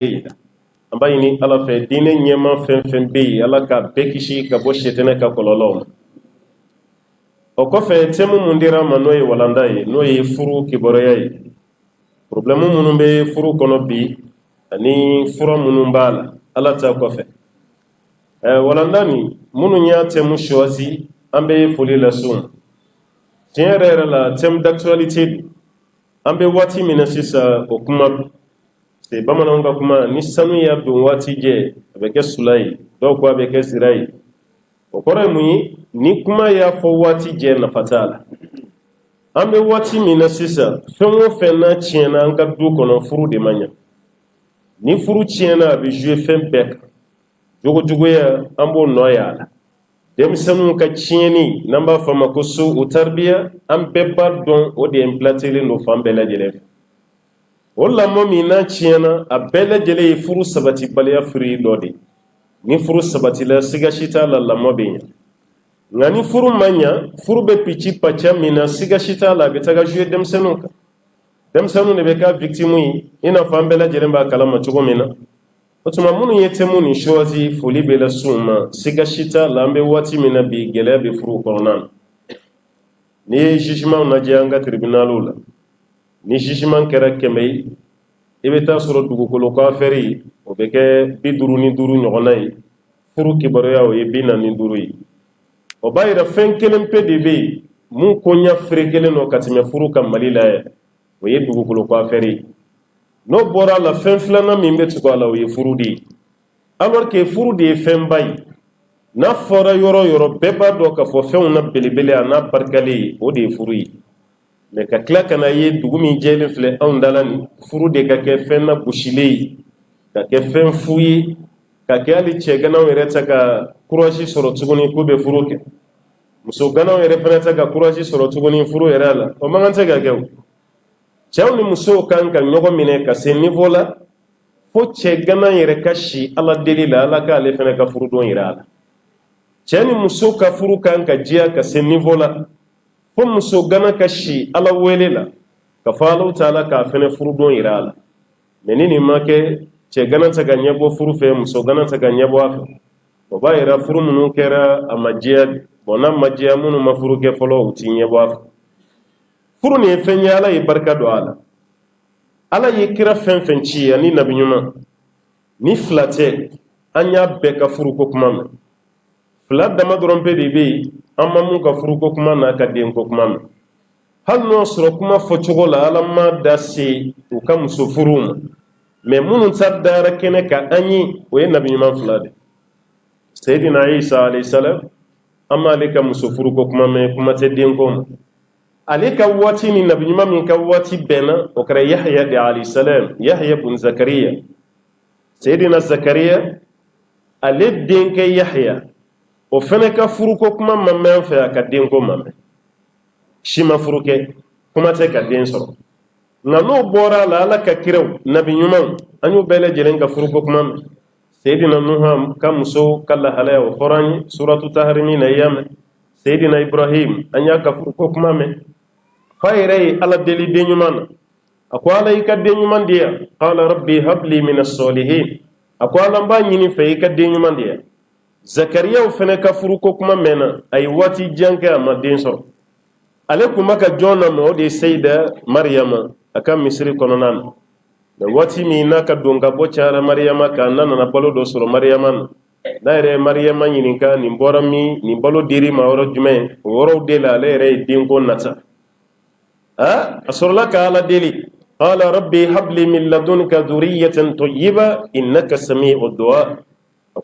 amba ini ala fe dine nyema fen be ala ka bekishi ka bo shetene ka kololo o ko fe temu mundira manoy walanda yi noy furu kiboroya yi problème munun be furu kono bi ani fura munun bala ala ta ko fe walanda ni munun ya temu choisi ambe foli la sun tiere la thème d'actualité ambe wati mina sisa o kuma te bamanan ga kuma ni sanu ya don wati je abeke sulai do ko abeke sirai o kore muyi ni kuma ya fo wati je na fatala ambe wati mina sisa fenwo fenna chiena anga du kono furu de manya ni furu chiena be jouer fen bek jogo ya ambo noya dem sanu ka chieni namba fama ko su o tarbiya am bebba don o de implanter no fambela jele wala momi na chiena abela jele furu sabati balya free lodi ni furu sabati la siga shita la mobi ngani furu manya furu be pichi pacha mina siga shita la betaga jouer dem sanu ne be ka victime ina fambela jele ba kalama chugo mina otuma munu yete muni shozi fuli bela suma siga shita lambe wati mina bi gele be furu kornan ni jugement na janga tribunalula ni jugement kera kemei ibeta soro dugukolo ko aferi o beke biduru ni duru nyogonai furu kiboroya o yebina ni duru yi o bayira fen kelen pdb mun konya frekele no katime furu kam malila o ye dugukolo ko aferi no bora la fen flana min betu ko ala o ye furu di alors que furu di fen bay na fora yoro beba do ka fo fen na belebele ana barkali o de furu yi mais ka kila kana ye dugumi jelen fle on dalani furu de ka ke fen na bushile ka ke fen fuyi ka ke ali chegana were taka kurashi soro tuguni ko be furu ke muso gana were fana taka kurashi soro tuguni furu erala o mangante ga gew chawni muso kan kan nyogo mine ka se niveau la fo chegana yere kashi ala delila ala ka ale fana ka furu don irala chani muso ka furu kan ka jia ka se niveau la fo muso gana kashi ala welela ka falu taala ka fene furu don irala menini make che gana ta ganya bo furu fe muso gana ta ganya bo afa o ba ira furu munu kera amajia bona majia munu mafuru ke folo utinye bo afa furu ne fenya ala yi barka do ala yi kira fen ci ani nabi nyuma ni flate anya be ka furu ko kuma flat dama doron pe de be amma mun ka furu ko kuma na ka den ko kuma hal no soro kuma fo chogo la ala ma da se o kam so furu me mun tsaddara kene ka anyi o ye nabi nyuma flade sayyidina isa alayhi salam amma alika muso furu ko kuma me kuma te den ko alika wati ni nabi nyuma min ka wati bena o kare yahya de alayhi salam yahya ibn zakariya sayyidina zakariya ale den ke yahya o fene ka furu ko kuma mamme fa ka den ko mamme shima furu ke kuma te ka den soro na no bora la ala ka kirew nabi nyuma anyu bele jelen ka furu ko kuma sayyidina nuham ka muso kala halaya o forani suratu tahrimi na yame sayyidina ibrahim anya ka furu ko kuma me fayre ala deli den nyuma akwala ka den nyuma dia qala rabbi habli min as-salihin akwala ba nyini fe ka den nyuma dia zakariya fene ka furu ko kuma mena ay wati janka ma den so ale kuma ka jona mo de sayda maryama aka misri kononan da wati mi na ka donga bo cara maryama ka nan na balo do soro maryama na re maryama nyini ka ni borami ni balo diri ma woro jume woro de la le re din ko nata asorla ka ala deli qala rabbi habli min ladunka dhurriyatan tayyiba innaka sami'ud du'a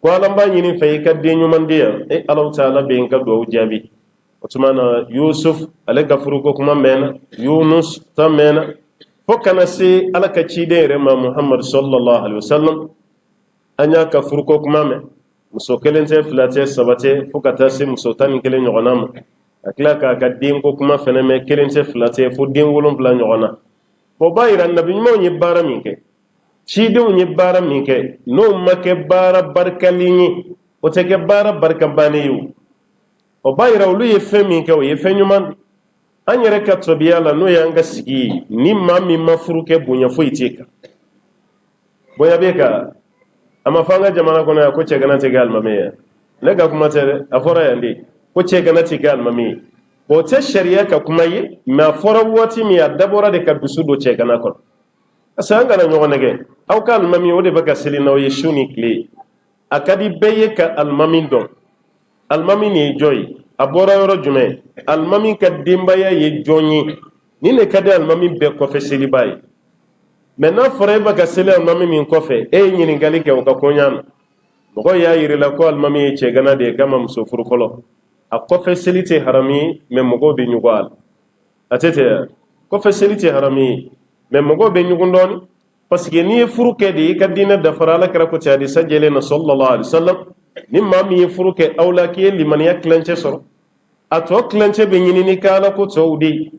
ko alamba nyini fay ka de nyumandiya Allah taala be en ka do jabi otumana yusuf ale gafuru ko kuma mena yunus tamena fokana se ala ka cide rema muhammad sallallahu alaihi wasallam anya ka furu ko kuma me muso kelente flate sabate fokata se muso tan kelen nyonam akla ka din ko kuma fene me kelente flate fo din wolon bla nyona bo bayira nabi mo nyi bara minke ciidiŋo ñiŋ baara miŋ ke n'o ma ke baara barikaliŋ o te ke baara barikabaneyo o b'a yira olu ye feŋ miŋ ke o ye feŋ ɲuman an yɛrɛ ka tobiya la n'o y'an ka sigi ye ni maa min ma furu kɛ bonya foyi t'e kan boya be ka ama fanga jamana kono ya ko ce gana te gal mame ne ga kuma te afora yandi ko ce gana te gal mame bo te sharia ka kuma yi ma fora wati mi adabora de ka bisu do ce gana ko asanga na nyogo nege aw ka almami o de baka selina o yeshuni kle akadi beye ka almami don almami ni joy abora yoro jume almami ka dimbaya ye jonyi ni ne kade almami be ko fe seli bay maintenant fore baka seli almami min ko fe e nyini ngali ke o ka konyan mo ya yiri la ko almami che gana de kama musofuru kolo a ko fe seli te harami me mo go be nyugal atete ko fe seli te harami mais mogo be ñugundoni parce que ni furuke di ka dina da farala kara ko tiadi sajele na sallallahu alaihi wasallam ni mami furuke awla ki liman yaklanche soro ato klanche be ñini ni kala ko tawdi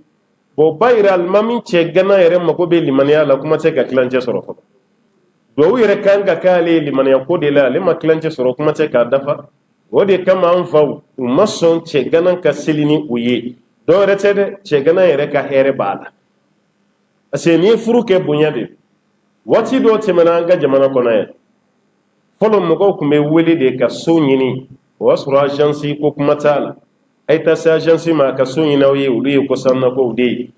bo bayra al mami che gana yere mogo be liman ya la kuma te ka klanche soro fo do yere kanga kale liman ya ko de la le ma klanche soro kuma te ka dafa wode kama an faw mason che gana ka silini uye do retede che gana yere ka here bala ase ni furuke bunyade wati do temana ga jamana kono ya folo mogo kumbe wele de ka so nyini wasura agence ko kuma tala ay ta sa agence ma ka so nyina oye ulu ko sanna ko de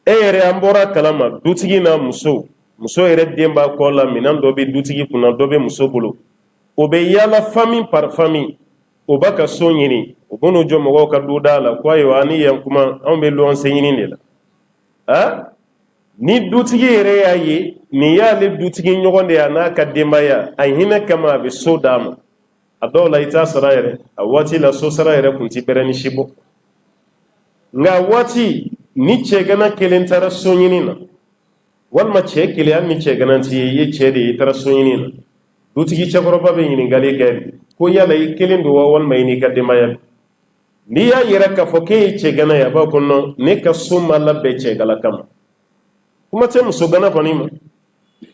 ere ambora kalama dutigi na muso ere demba ko la minan do be dutigi kuna do be muso bulu o be yala famille par famille o baka so nyini o bono jo mogo ka dudala ko ayo ani yan kuma on be lo on senyini ne la ha ni dutigi yere ya ye ni ya le dutigi nyogonde ya na ka dembaya ay hina kama be so dama adola ita sara yere awati la so sara yere kunti bereni shibo nga wati ni chegana kelentara sonyinina walma chekele an ni chegana ti ye chede itara sonyinina dutigi chakoroba be nyini ngale ke ko yala kelendo walma ini ka dembaya ni ya yere ka foke chegana ya ba kono ne ka suma la be chegala kama kuma te musogana konima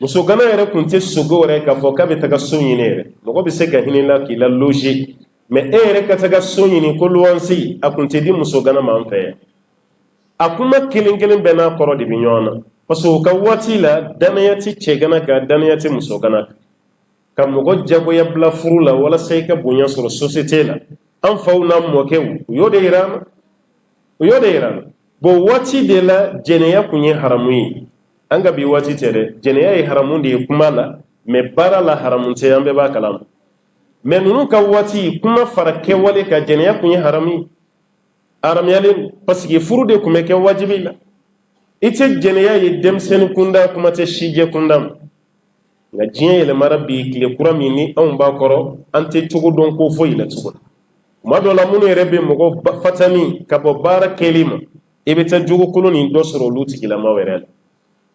musogana yere kunte sogo re ka fo ka be taga sonyine re mo be se ka hinila ki la logique mais ere ka taga sonyine ko luwansi akunte di musogana man fe akuma kilingelen bena koro di binyona paso ka wati la danayati chegana ka danayati musogana ka mo jago ya bla furula wala sai ka bunya soro société la an fauna mo kewu yode iran bo wati de la jeneya kunye haramuyi anga bi wati tere jeneya yi haramundi kuma la me bara la haramunte ambe ba kalam me nunu ka wati kuma fara ke wale ka jeneya kunye harami aram yale pasiki furu de kuma ke wajibi la ite jeneya yi demsen kunda kuma te shije kundam nga jiye yele marabi kile kurami ni on ba koro ante tugu don ko foyi la tugu madola munu rebe mogo fatami ka bo bara kelima ibe ta jugu kulu ni do soro luti kila mawerel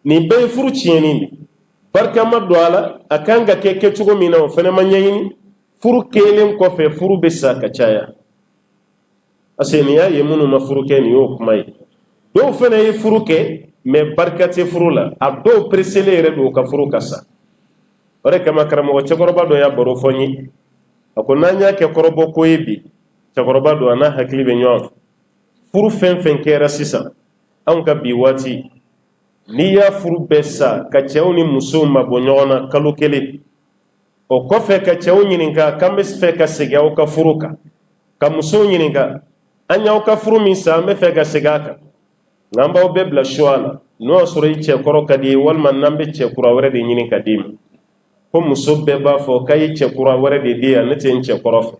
ni be furu cieni barka maddo ala akanga keke tugo mina o fene manyini furu kelen ko fe furu be sa ka caya aseniya yemunu ma furu ke ni o kumai do fene yi furu ke me barkate furu la abdo presele re do ka furu kasa ore kama karamo o chegoroba do ya boro fonyi akonanya ke korobo ko yebi chegoroba do ana hakili be nyof furu fen kera sisa an ka bi wati ni ya furu besa ka cɛw ni muso mabɔ ɲɔgɔn na kalo kelen o kɔfɛ ka cɛw ɲininka k'an bɛ fɛ ka segin aw ka furu kan ka musow ɲininka an y'aw ka furu min san an bɛ fɛ ka segin a kan nka an b'aw bɛɛ bila suwa la n'o y'a sɔrɔ i cɛkɔrɔ ka di ye walima n'an bɛ cɛ kura wɛrɛ de ɲini ka d'i ma ko muso bɛɛ b'a fɔ k'a ye cɛ kura wɛrɛ de di yan ne tɛ n cɛkɔrɔ fɛ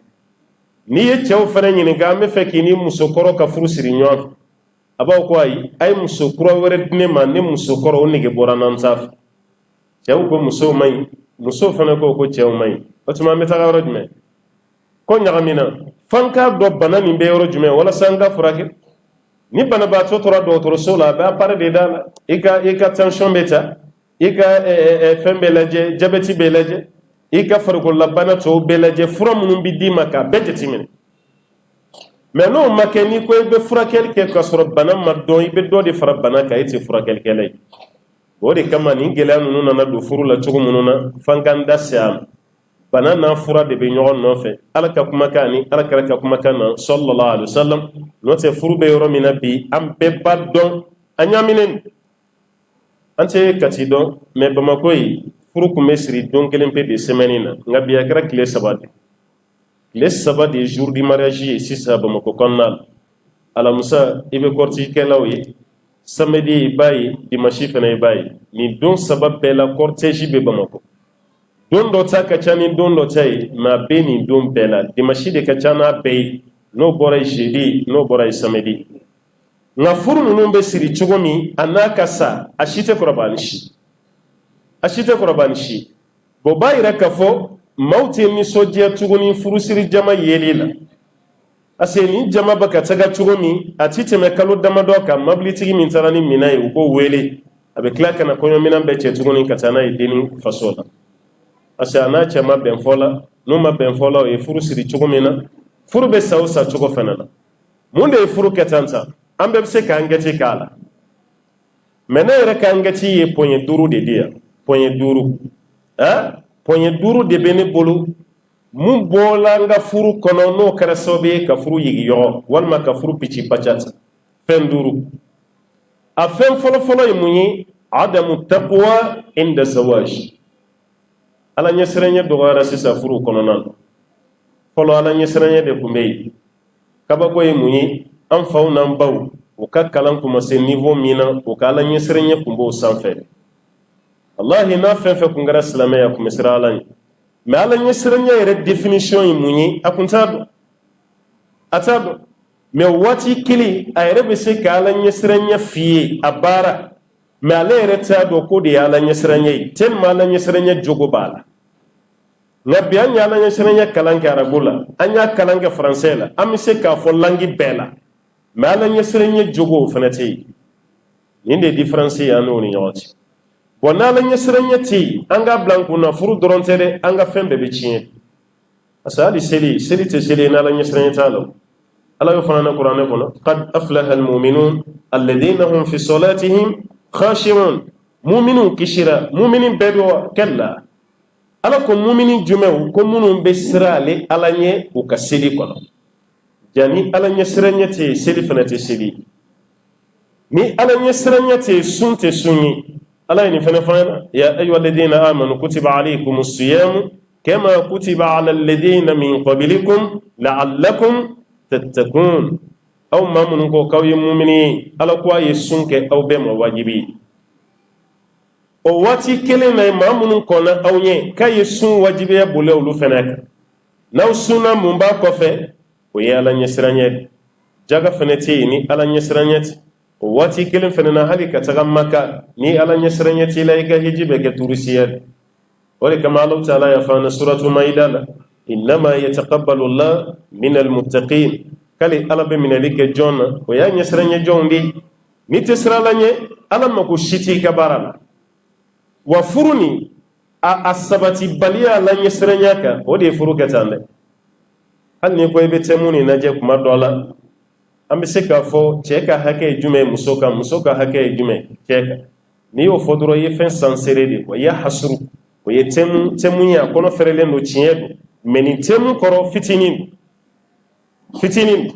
n'i ye cɛw fana ɲininka an bɛ fɛ k'i ni musokɔrɔ ka furu siri ɲɔgɔn fɛ a b'aw ko ayi a ye muso kura wɛrɛ di ne ma ne musokɔrɔ o nege bɔra n'an t'a fɛ cɛw ko musow man ɲi musow fana ko cɛw man ɲi o tuma an bɛ taga yɔrɔ jumɛn ko ɲagamina f'an k'a dɔn bana nin bɛ yɔrɔ jumɛn walasa an ka furakɛ ni banabaatɔ tora dɔgɔtɔrɔso la a bɛ appareil de d'a la i ka tension bɛ ta i ka fɛn bɛ lajɛ jabɛti bɛ lajɛ i ka farikololabana tɔw bɛ lajɛ fura minnu bɛ d'i ma k'a bɛɛ jateminɛ mais n'o ma kɛ n'i ko i bɛ furakɛli kɛ k'a sɔrɔ bana ma dɔn i bɛ dɔ de fara bana kan e tɛ furakɛlikɛla ye o de kama nin gɛlɛya ninnu nana don furu la cogo minnu na f'an k'an da se a ma bana n'a fura de bɛ ɲɔgɔn nɔfɛ ala ka kumakan ni alakira ka kumakan na sallallahu alaihi wasallam n'o tɛ furu bɛ yɔrɔ min na bi an bɛɛ b'a dɔn an ɲaminen an tɛ kati dɔn mais bamako yi furu kun bɛ siri don kelen pe de semaine na nka bi a kɛra tile 3 de tile 3 de jour du mariage ye sisan Bamakɔ kɔnɔna la alamisa i bɛ cortège-kɛlaw ye samedi i b'a ye dimanche fana i b'a ye nin don 3 bɛɛ la cortège bɛ Bamakɔ don dɔ ta ka ca ni don dɔ ta ye mais a bɛ nin don bɛɛ la dimanche de ka ca n'a bɛɛ ye n'o bɔra ye jeudi n'o bɔra ye samedi nka furu ninnu bɛ siri cogo min a n'a ka sa a si tɛ kɔrɔbaya ni si a si tɛ kɔrɔbaya ni si bon b'a yira k'a fɔ maaw tɛ nisɔndiya tuguni furusiri jama yeli la parce que ni jama bɛ ka taga cogo min a ti tɛmɛ kalo damadɔ kan mabilitigi min taara ni minɛn ye u b'o wele a bɛ tila ka na kɔɲɔminɛn bɛɛ cɛ tuguni ka taa n'a ye denni faso la parce que a n'a cɛ ma bɛn fɔ la n'u ma bɛn fɔ la o ye furu siri cogo min na furu bɛ sa o sa cogo fana na mun de ye furu kɛ tan ta an bɛɛ bɛ se k'an gɛti k'a la mais ne yɛrɛ k'an gɛti ye pɔɲɛ 5 de di yan pɔɲɛ 5 pɔɲɛ 5 de bɛ ne bolo mun bɔla n ka furu kɔnɔ n'o kɛra sababu ye ka furu yigiyɔgɔ walima ka furu pici pacati fɛn 5 a fɛn fɔlɔfɔlɔ ye mun ye adamu taqwa inda zawaj ala ɲɛsiranɲɛ dɔgɔyara sisan furu kɔnɔna na fɔlɔ ala ɲɛsiranɲɛ de tun bɛ yen kabako ye mun ye an faw n'an baw u ka kalan kuma se niveau min na u ka ala ɲɛsiranɲɛ kun b'o sanfɛ wallahi n'a fɛn fɛn kun kɛra silamɛya kun bɛ siran ala ɲɛ mais ala ɲɛsiranɲɛ yɛrɛ définition ye mun ye a kun t'a dɔn a t'a dɔn mais waati kelen a yɛrɛ bɛ se ka ala ɲɛsiranɲɛ f'i ye a baara mais ale yɛrɛ t'a dɔn ko de ye ala ɲɛsiranɲɛ ye tellement ala ɲɛsiranɲɛ jogo b'a la nka bi an ye ala ɲɛsiranɲɛ kalan kɛ arabu la an y'a kalan kɛ français la an bɛ se k'a fɔ langi bɛɛ la mais ala ɲɛsiranɲɛ jogo o fana tɛ yen nin de ye différence ye an n'o ni ɲɔgɔn cɛ bon n'ala ɲɛsiranɲɛ tɛ yen an k'a bila an kunna furu dɔrɔn tɛ dɛ an ka fɛn bɛɛ bɛ tiɲɛ parce que hali seli tɛ seli ye n'ala ɲɛsiranɲɛ t'a la ala y'o fana na kuranɛ kɔnɔ qad aflaha almu'minun alladhina hum fi salatihim khashi'un mu'minun kisira mu'minin bɛɛ bɛ kɛla ala ko mu'minin jumɛnw ko minnu bɛ siran ale ala ɲɛ u ka seli kɔnɔ jani ala ɲɛsiranɲɛ tɛ yen seli fana tɛ seli ni ala ɲɛsiranɲɛ tɛ yen sun tɛ sun ye ala ye nin fana fɔ na ya ayyuhalladhina amanu kutiba alaykumus siyamu kama kutiba ala alladhina min qablikum la'allakum tattaqun aw maa minnu ko k'aw ye mumini ye ala ko a ye sun kɛ aw bɛɛ ma wajibi ye o waati kelen na maa minnu kɔnna aw ɲɛ k'a ye sun wajibiya boli olu fana kan n'aw sunna mun b'a kɔfɛ o ye ala ɲɛsiranɲɛ jaga fana tɛ yen ni ala ɲɛsiranɲɛ tɛ o waati kelen fana na hali ka taga maka ni ala ɲɛsiranɲɛ t'i la i ka hiji bɛ kɛ turisiya de o de kama ala taala y'a fɔ an na suratu maida la innama yataqabbalu allah min almuttaqin k'ale ala bɛ minɛli kɛ jɔn na o y'a ɲɛsiranɲɛ jɔnw de ye n'i tɛ siran ala ɲɛ ala mako si t'i ka baara la wa furu ni a sabati baliya la ɲɛsiranɲɛ kan o de ye furu kɛ tan dɛ hali ni ko i bɛ tɛmu nin lajɛ kuma dɔ la an bɛ se k'a fɔ cɛ ka hakɛ ye jumɛn muso kan muso ka hakɛ ye jumɛn cɛ kan n'i y'o fɔ dɔrɔn i ye fɛn sansere de o ye hasuru o ye tɛmu ye a kɔnɔ fɛrɛlen don tiɲɛ don mais nin tɛmu kɔrɔ fitinin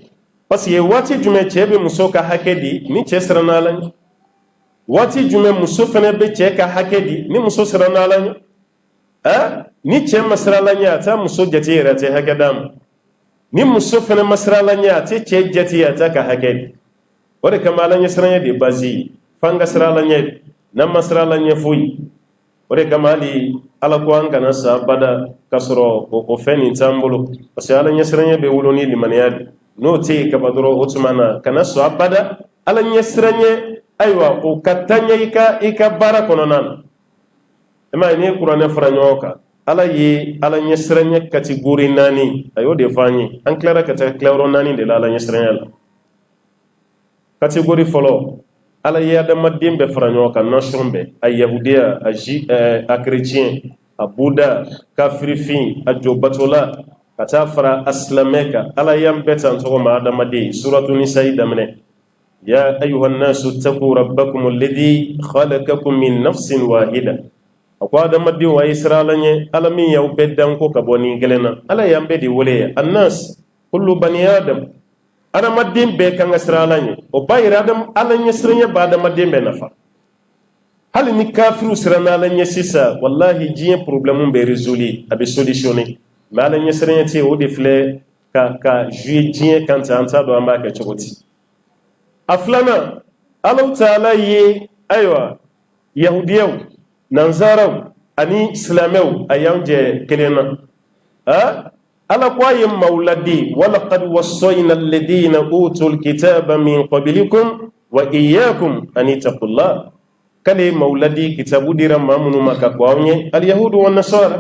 parce que waati jumɛn cɛ bɛ muso ka hakɛ di ni cɛ siranna ala ɲɛ waati jumɛn muso fana bɛ cɛ ka hakɛ di ni muso siranna ala ɲɛ ni cɛ ma siran ala ɲɛ a t'a muso jate yɛrɛ a tɛ hakɛ d'a ma ni muso fana ma siran ala ɲɛ a tɛ cɛ jate a t'a ka hakɛ di o de kama ala ɲɛsiranɲɛ de ye base ye f'an ka siran ala ɲɛ n'an ma siran ala ɲɛ foyi o de kama hali ala ko an kana sa abada k'a sɔrɔ o fɛn nin t'an bolo parce que ala ɲɛsiranɲɛ bɛ wolo ni limaniya de n'o tɛ yen kaba dɔrɔn o tuma na kana sɔn abada ala ɲɛsiranɲɛ ayiwa o ka taɲɛ i ka baara kɔnɔna na i m'a ye n'i ye kuranɛ fara ɲɔgɔn kan ala ye ala ɲɛsiranɲɛ kategori 4 a y'o de fɔ an ye an tilara ka taa tilayɔrɔ 4 de la ala ɲɛsiranɲɛ la kategori fɔlɔ ala ye adamaden bɛɛ fara ɲɔgɔn kan nation bɛɛ a yahudiya a chrétien a buda kafirifin a jobatola ka taa fara a silamɛ kan ala y'an bɛɛ tan tɔgɔ ma adamaden suratu nisa'i daminɛ ya ayyuhan nasu taqu rabbakum alladhi khalaqakum min nafsin wahida a ko adamaden wa siran ala ɲɛ ala min y'aw bɛɛ dan ko ka bɔ nin kelen na ala y'an bɛɛ de wele ya annas kullu bani adam adamaden bɛɛ kan ka siran ala ɲɛ o b'a yira ala ɲɛsiranɲɛ b'a adamaden bɛɛ nafa hali ni kafiru sirana ala ɲɛ sisan wallahi diɲɛ problème bɛ résolu a bɛ solutionné mais ala ɲɛ siranya tɛ o de filɛ ka jouer diɲɛ kan ten an t'a dɔn an b'a kɛ cogo di. A filanan Alahu Taala ye ayiwa yahudiyaw nanzaraw ani silamɛw a y'an jɛ kelen na ala ko a ye maaw ladi walaqad wassayna alladina utul kitaba min qablikum wa iyyakum an ittaqullah kale maaw ladi kitabu dira maa minnu ma ka ko aw ɲɛ alyahudu wa nasara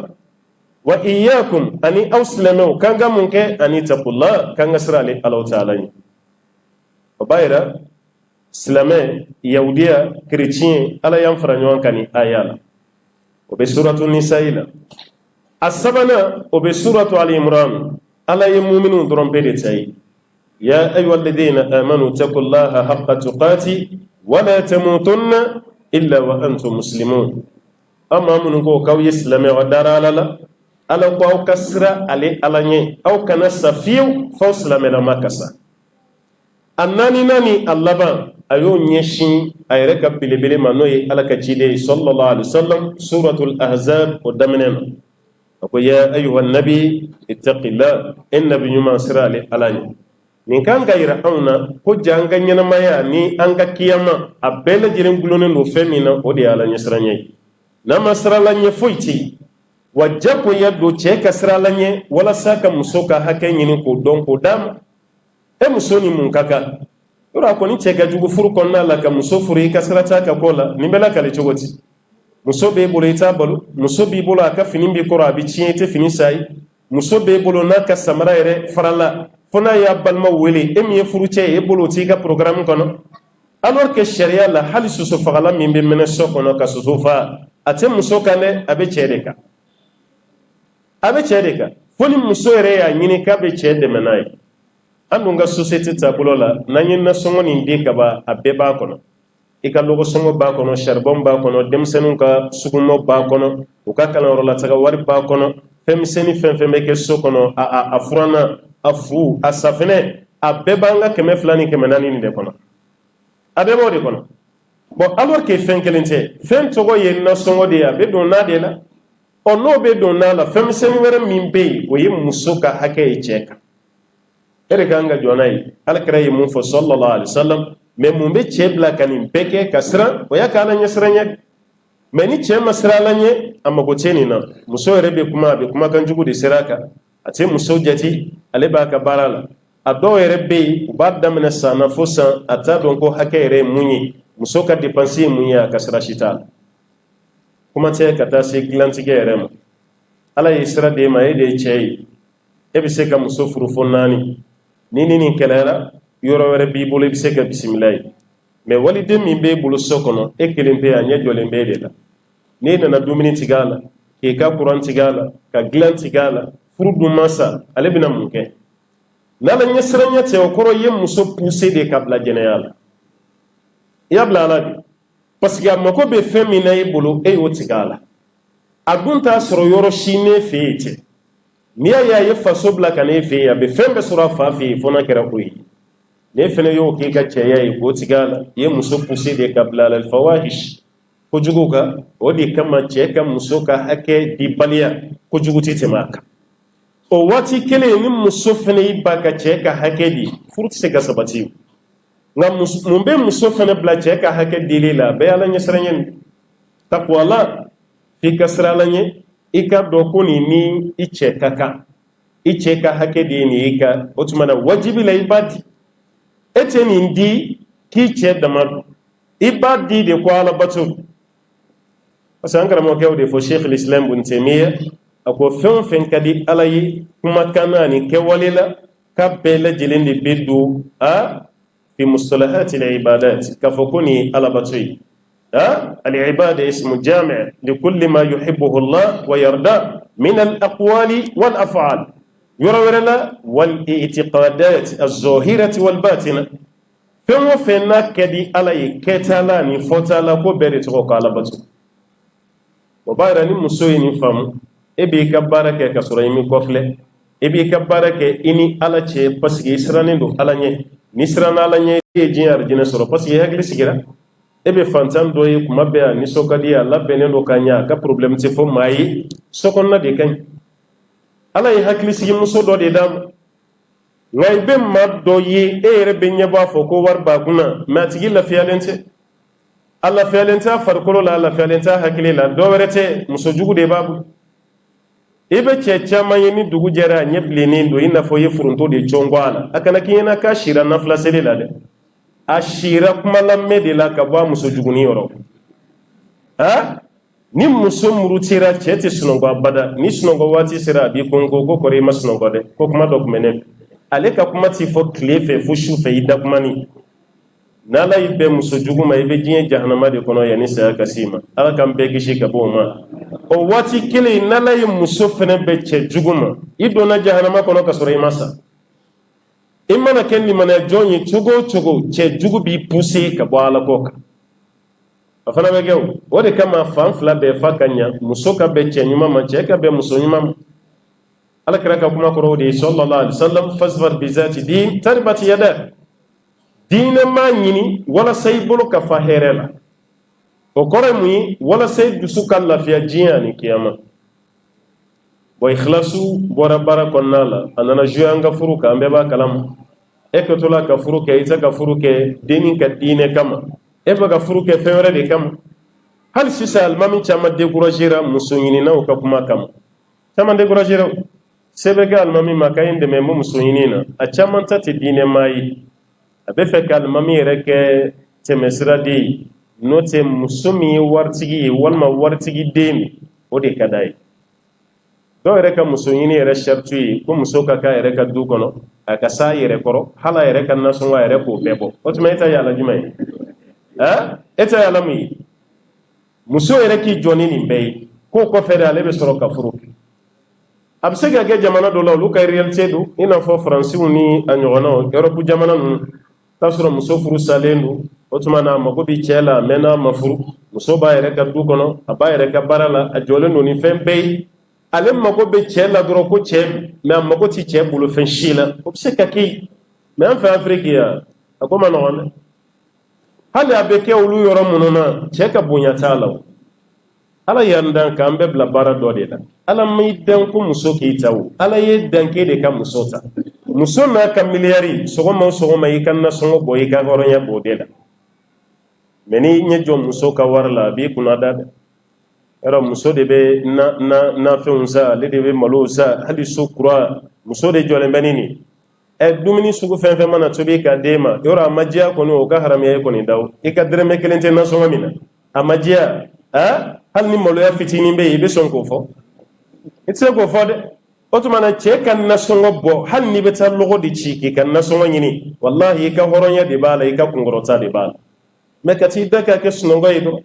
wa iyyakum ani aw silamɛw kan ka mun kɛ an ittaqullah kan ka sira ale Alahu Taala ɲɛ. O b'a yira silamɛ yahudiya chrétien ala y'an fara ɲɔgɔn kan ni aya la o bɛ suratu nisa'i la. A sabanan o bɛ suratu ali imran ala ye muminun dɔrɔn bɛɛ de ta ye ya ayyuhalladhina amanu taqullaha haqqa tuqati wala tamutunna illa wa antum muslimun. Aw maa minnu ko k'aw ye silamɛ aw dara ala la ala ko aw ka sira ale ala ɲɛ aw kana sa fiyewu f'aw silamɛlama ka sa. A naani a laban a y'o ɲɛsin a yɛrɛ ka belebele ma n'o ye ala ka ciden sallallahu alaihi wasallam suratul ahzab o daminɛ na a ko ya ayyuhan nabi ittaqillah e nabi ɲuman sira ale ala ɲɛ. Nin kan ka yira anw na ko ja an ka ɲɛnamaya ni an ka kiyama a bɛɛ lajɛlen gulonnen don fɛn min na o de ye ala ɲɛsiranya ye. N'a ma sirala ɲɛ foyi ti wa jagoya don cɛ ka sirala ɲɛ walasa ka muso ka hakɛ ɲini k'o dɔn k'o d'a ma. E muso ni mun ka kan yɔrɔ a kɔni cɛ ka jugu furu kɔnɔna la ka muso furu i ka sira t'a ka kɔ la nin bɛ lakale cogo di. Muso b'e bolo i t'a balo muso b'i bolo a ka fini b'i kɔrɔ a bɛ tiɲɛ i tɛ fini sa ye muso b'e bolo n'a ka samara yɛrɛ farala fo n'a y'a balimaw wele e min ye furu cɛ ye e bolo o t'i ka programme kɔnɔ alors que sariya la hali soso fagala min bɛ mɛnɛ so kɔnɔ ka soso faga a tɛ muso kan dɛ a bɛ cɛ de kan a bɛ cɛ de kan fo ni muso yɛrɛ y'a ɲini k'a bɛ cɛ dɛmɛ n'a ye. An dun ka société taabolo la n'an ye nasɔngɔ nin di ka ban a bɛɛ b'a kɔnɔ i ka lɔgɔsɔngɔ b'a kɔnɔ charbon b'a kɔnɔ denmisɛnninw ka sugumɔ b'a kɔnɔ u ka kalanyɔrɔ la taga wari b'a kɔnɔ fɛn misɛnnin fɛn fɛn bɛ kɛ so kɔnɔ a furanna a fu a safinɛ a bɛɛ b'an ka 200 ni 400 nin de kɔnɔ a bɛɛ b'o de kɔnɔ. Bon alors que fɛn kelen tɛ fɛn tɔgɔ ye nasɔngɔ de ye a bɛ don n'a de la n'o bɛ don n'a la fɛn misɛnnin wɛrɛ min bɛ yen o ye muso ka hakɛ ye cɛ kan. E de kan ka jɔn n'a ye alakira ye mun fɔ sallallahu alaihi wasallam mais mun bɛ cɛ bila ka nin bɛɛ kɛ ka siran o y'a k'ala ɲɛsiranya mais ni cɛ ma siran ala ɲɛ a mago tɛ nin na muso yɛrɛ bɛ kuma a bɛ kumakan jugu de sira a kan a tɛ muso jate ale b'a ka baara la a dɔw yɛrɛ bɛ yen u b'a daminɛ san na fo san a t'a dɔn ko hakɛ yɛrɛ ye mun ye muso ka dépense ye mun ye a ka sira si t'a la kuma tɛ ka taa se dilantigɛ yɛrɛ ma ala ye sira d'e ma e de ye cɛ ye e bɛ se ka muso furu fo 4 ni nin kɛlɛyara yɔrɔ wɛrɛ b'i bolo i bɛ se ka bisimila ye mais waliden min b'e bolo so kɔnɔ e kelen bɛ a ɲɛ jɔlen b'e de la n'e nana dumuni tigɛ a la k'i ka courant tigɛ a la ka dilan tigɛ a la furu dun ma sa ale bɛna mun kɛ n'ala ɲɛsiranya tɛ o kɔrɔ i ye muso pousser de ka bila jɛnɛya la i y'a bila ala de parce que a mago bɛ fɛn min na e bolo e y'o tigɛ a la a dun t'a sɔrɔ yɔrɔ si ne fɛ yen tɛ. N'i y'a ye a ye faso bila ka n'e fɛ yen a bɛ fɛn bɛɛ sɔrɔ a fa fɛ yen fo n'a kɛra ko ye n'e fɛnɛ y'o k'i ka cɛya ye k'o tigɛ a la i ye muso pousser de ka bila al-fawahish kojugu kan o de kama cɛ ka muso ka hakɛ di baliya kojugu tɛ tɛmɛ a kan o waati kelen ni muso fɛnɛ y'i ba ka cɛ ka hakɛ di furu tɛ se ka sabati nka mun bɛ muso fɛnɛ bila cɛ ka hakɛ dili la bɛɛ ala ɲɛsiranya nin takwa la f'i ka sira ala ɲɛ i ka dɔn ko nin ni i cɛ ka kan i cɛ ka hakɛ de ye nin i ka o tuma na wajibi la i b'a di e tɛ nin di k'i cɛ dama don i b'a di de ko ala bato parce que an karamɔgɔkɛw de fɔ Sheikh al-Islam Ibn Taymiyyah a ko fɛn o fɛn ka di ala ye kumakan na ani kɛwale la k'a bɛɛ lajɛlen de bɛ don fi mustalahati al-ibadat k'a fɔ ko nin ye ala bato ye العبادة اسم جامع لكل ما يحبه الله ويرضى من الأقوال والأفعال يرى والاعتقادات الظاهرة والباطنة فهو فينا كدي على كتالاني فتالا كبيرت وقال بطو وبايراني مسوي نفهم إبي كبارك كسورة يمي كفلة إبي كبارك إني على شيء بس يسراني دو على ني نسران على ني يجين أرجين سورة بس يهجل سجرا ebe fantan do ye kuma be ni sokadi Allah benen do kanya ka problem te fo mai sokonna de kan ala yi hakli sigi muso do de dam ngay be ma do ye ere be nyaba fo ko war ba kuna ma tigi la fiyalente Allah fiyalente farkolo la Allah fiyalente hakli la do werete muso jugu de babu ibe checha mayeni dugu jera nyebleni do ina fo ye furunto de chongwala akana kiyena ka shira na flasele la de ashira kuma la medela ka ba muso juguni yoro ha ni muso murutira chete sunongo abada ni sunongo wati sira bi kongo go kore masnongo de ko kuma do kumene ale ka kuma ti fo klefe fo shufe ida kuma ni nala ibe muso juguma ibe jinye jahannama de kono yani sa kasima ala kam be gishi ka bo ma o wati kile nala yi muso fene be che juguma idona jahannama kono ka sore masa imana kenni mana jonyi chugo che jugu bi poussé ka bo ala koka afana be gew wode kama fan fla be fakanya muso ka be che nyuma ma che ka be muso nyuma ala karaka kuma ko rodi sallallahu alaihi wasallam fasfar bi zati din tarbat yada dina ma nyini wala say bolo ka fa herela o kore muy wala say dusu kan la fiya jiani kiyama bo ikhlasu bora bara konnala anana juanga furuka ambe ba kalam ekotola ka furuke ita ka furuke dinin ka dine kama eba ka furuke fewre de kama hal sisa almami chama décourager musunyini na ka kuma kama chama décourager sebega almami makayinde me musunyini na a chama tati dine mai abe fe kalmami reke temesra de note musumi wartigi walma wartigi demi o de kadai do reka musunyini re shartu ko musoka ka reka du kono aka sa yere koro hala yere kan naso wa yere ko bebo o tuma ita yala jumai eta yala mi muso yere ki joni ni mbey ko ko fere ale be soro ka furuki absega ge jamana do law lu kay realite du ina fo france ni anyona europe jamana nun tasoro muso furu salendu o tuma na mago bi chela mena mafuru muso ba yere ka du kono aba yere ka barala a jole no ni fembe ale mago be chela doro ko che me mago ti che bulu fen shila o se kaki me en fa afrique ya akoma no on hali abeke ulu yoro mununa che ka bunya tala ala yandan ka ambe bla bara do de da ala mi dan ko muso ki tawo ala ye dan ke de ka muso ta muso na ka miliyari sogo ma yi kan na songo boy ka horonya bo de da meni nye jo muso ka warla bi kuna da era muso de be na feunza le de be maloza hali sukura muso de jole benini e dumini sugu fenfe mana tobi ka dema yora majia ko no ka haramiya ko ni daw e ka dreme kelente na songa mina amajia hal ni molo ya fitini be be son ko fo itse ko fo de otumana che kan na songo bo hal ni be tar logo di chiki kan na songo nyini wallahi ka horonya de bala e ka kungorota de bala me ka ti daka ke songo yido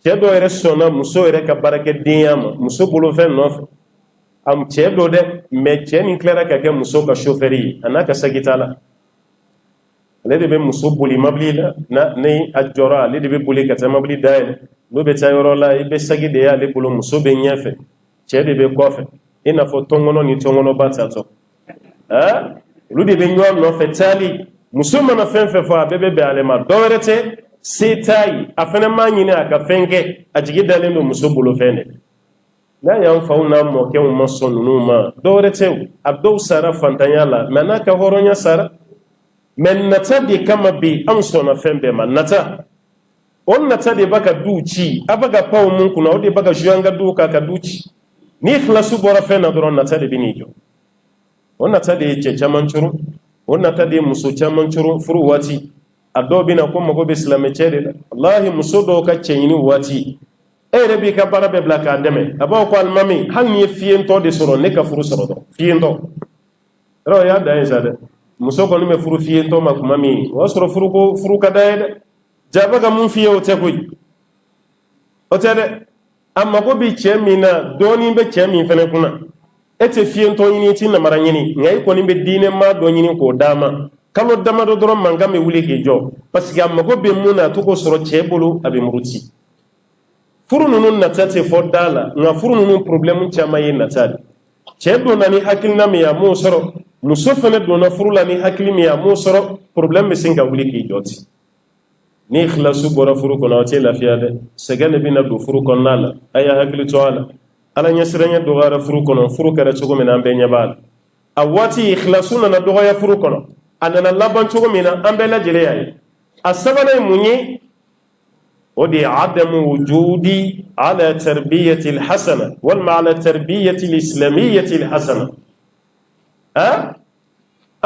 cedo ere sona muso ere ka barake diyama muso bolo fen no am cedo de me ceni clara ka ke muso ka chauffeuri anaka sagitala le de be muso boli mablila na ne ajora le de be boli ka tamabli dai no be tayoro la ibe sagide ya le bolo muso be nyefe cede be kofe ina fo tongono ni tongono batato lu de be nyo no fetali muso mana fen fe fa bebe be alema dorete setai afana manyine aka fenke ajigi dalendo muso bolo fene na yan fauna mo ke mo sonu ma dore tew abdo sara fantanyala manaka horonya sara men nata de kama bi amsona fembe man nata on nata de baka duci abaga paw mun kuna o de baka juanga duka ka duci ni ikhlasu bora fena doron nata de binijo on nata de che chamanchuru on nata de muso chamanchuru furu wati adobi na ko mago be islame cede wallahi musodo ka cenyini wati rebi ka barabe blaka deme aba ko almami han ni fiento de soro ne ka furu soro do fiento ro ya da insade musoko ni me furu fiento ma kumami wa soro furu ko furu ka daede jaba ga mun fiyo te ko o tede amma ko bi cemina doni be cemi fene kuna ete fiento yini tin na maranyini ngai ko ni be dine ma do nyini ko dama kalo dama do doron manga me wuli ke jo parce que amma go be muna to ko soro cebulu abe muruti furu nunun natate fo dala nga furu nunun problem chama yin natade cedo nani hakilna me ya mo soro muso fene do na furu la ni hakili me ya mo soro problem me singa wuli ke joti ni ikhlasu bora furu kono te lafiya de segane bina do furu kono la aya hakli to ala nyasiranya do gara furu kono furu kare chogo mena ambe nyabal awati ikhlasu na do ya furu kono anana laban chogo mena ambe la jele yayi asabana munyi ودي عدم وجودي على تربية الحسنة والمعنى تربية الإسلامية الحسنة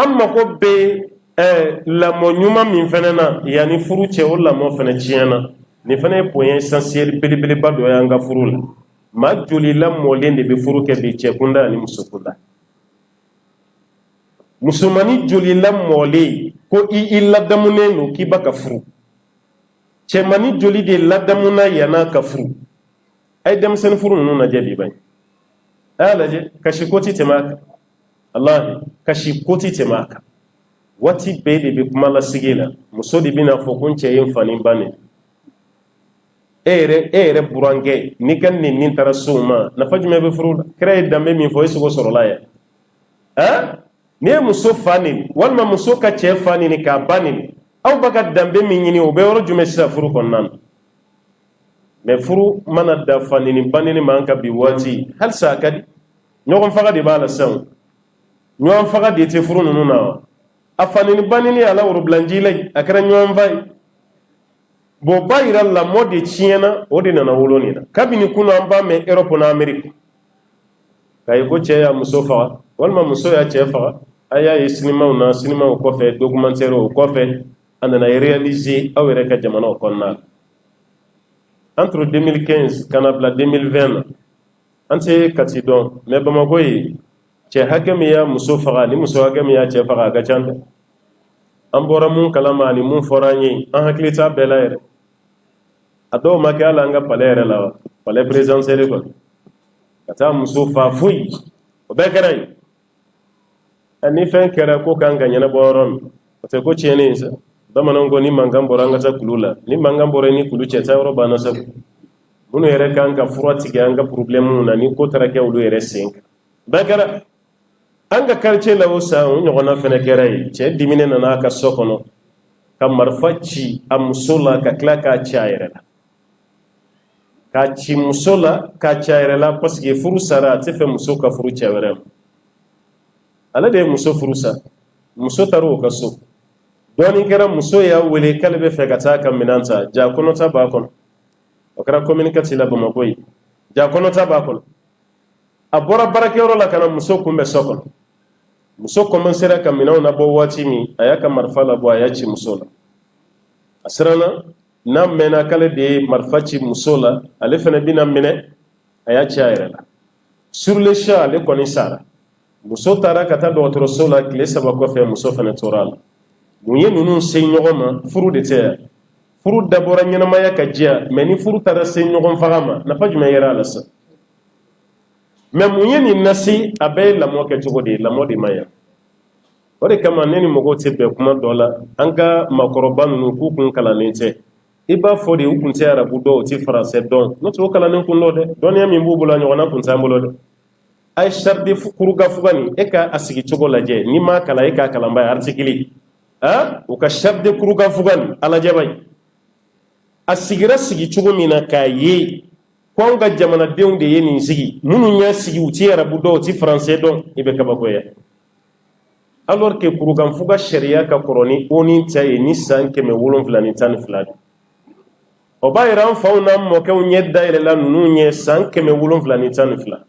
أما قب لما نيوما من فننا يعني فروتة ولا ما فنتيانا نفنا بوين سانسيل بلي بلي بدو يانغا فرولا ما جولي لم مولين دي بفروكة بيتشكوندا نمسكوندا مسلماني جولي لم مولي كو إلا دمونينو كي بكا فرو cemani joli de ladamuna yana ka furu ay dem sen furu nunu na jadi bay alaje kashi koti temaka allah kashi koti temaka wati bede be kuma la sigila musodi bina fo kunce yin fanin bane ere burange ni kan ni nin tarasuma na fajme be furu kray dambe min fo yeso soro la ya ne muso fanin walma muso ka che fanin ka banin aw baka dambe min ñini o be woro jume sisa furu konnan mais furu mana da fanini banini man ka bi wati hal sa kadi ñogon faga di bala saw ñogon faga di te furu nunu na a fanini banini ala woro blanji lay akara ñogon fay bo bayira la modi ciena odi nana woloni na kabini kuno amba me europe na amerique kay ko ce ya muso faga walma muso ya ce faga aya yi sinima ko fe documentaire ko fe andana réaliser awere ka jamana konna entre 2015 kanabla 2020 ante katidon me bamako yi ce hakami ya muso faga ni muso hakami ya ce faga ga canda an bora mun kalama ni mun foranye an haklita belayre ado makala nga palere la pale présidentiel ko kata muso fa fuyi o be karay ani fen kera ko kan ganyana boron te ko cene sa bamanan go ni mangam boranga ta kulula ni mangam bore ni kulu ce ta ro bana sa bunu yere kan ka furati ga anga problème na ni ko tara ke ulu yere senk bagara anga karce la wosa on nyona fene keray ce dimine na na ka sokono kam marfaci am sola ka klaka chaire ka ci musola ka chaire la parce que furu sara te fe muso ka furu chaire ala de muso furusa muso taro ka so doni kera muso ya wele kalbe fe kata kan minanta ja kono ta ba kono o kara communicate la bama koy ja kono ta ba kono abora barake ro la kana muso kumbe sokon muso commencera kan minana bo wati mi ayaka marfala bo ayachi muso la asrana na mena kale de marfachi muso la ale fene bina mine ayachi ayrela sur le champ le koni sara muso tara kata do sola kile saba ko fe muso fene toral munye nunu se nyogoma furu de te furu dabora nyana maya kajia meni furu tara se nyogon fagama na fajuma yera alasa me munye ni nasi abe la mo ke jogo de la mo de maya ore kama neni mogo te be kuma dola anga makoroban nu ku kun kala nete iba fodi ukun te arabu do ti français don no to kala nen kun lode don ya min bubula nyona kun tambolo ay shardi fukuru gafugani eka asigi jogo laje ni ma kala eka kala mbay artikili o ka shardi kuru gafugani ala jabay asigira sigi jogo mina kaye ko nga jamana deunde yeni sigi munu nya sigi uti arabu do ti français don ibe kabagoya alors que kuru ganfuga sharia ka koroni oni tayi ni sanke me wolon flani tan flani o bayran fauna mo ke nyedda ile la nunu nye sanke me wolon flani tan flani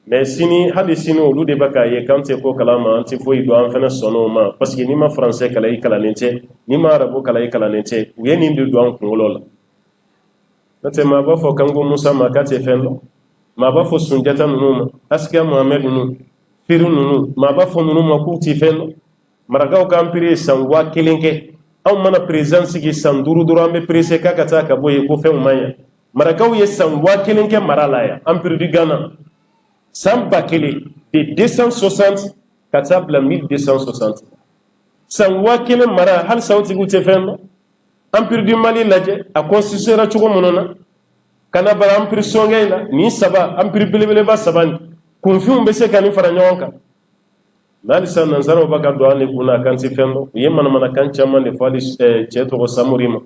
mais sini hadi sini olu de baka ye kante ko kalama anti foi do an fena sono ma parce que ni ma français kala yi kala nete ni ma arabo kala yi kala nete u yeni ndu do an kungolo la nate ma ba fo kango musa ma kate fenlo ma ba fo sunjata nunu ma aska muhammad nunu firu nunu ma ba fo nunu ma ku ti fenlo maragaw ka ampire san wa kelenke aw mana présence gi san duru duru ambe presse ka kata ka boye ko fe maya maragaw ye san wa kelenke marala ya ampire du Ghana san bakele de 260 katabla 1260 san wa kelen mara hal sauti gute fenlo ampire du Mali laje a constitution ra chugo monona kana bara ampire songela ni saba ampire belebele ba sabani kunfium be se kani fara nyonka nalisa nanzaro baka do ane kuna kanti fendo yemana mana kancha mane fali cheto ko samurima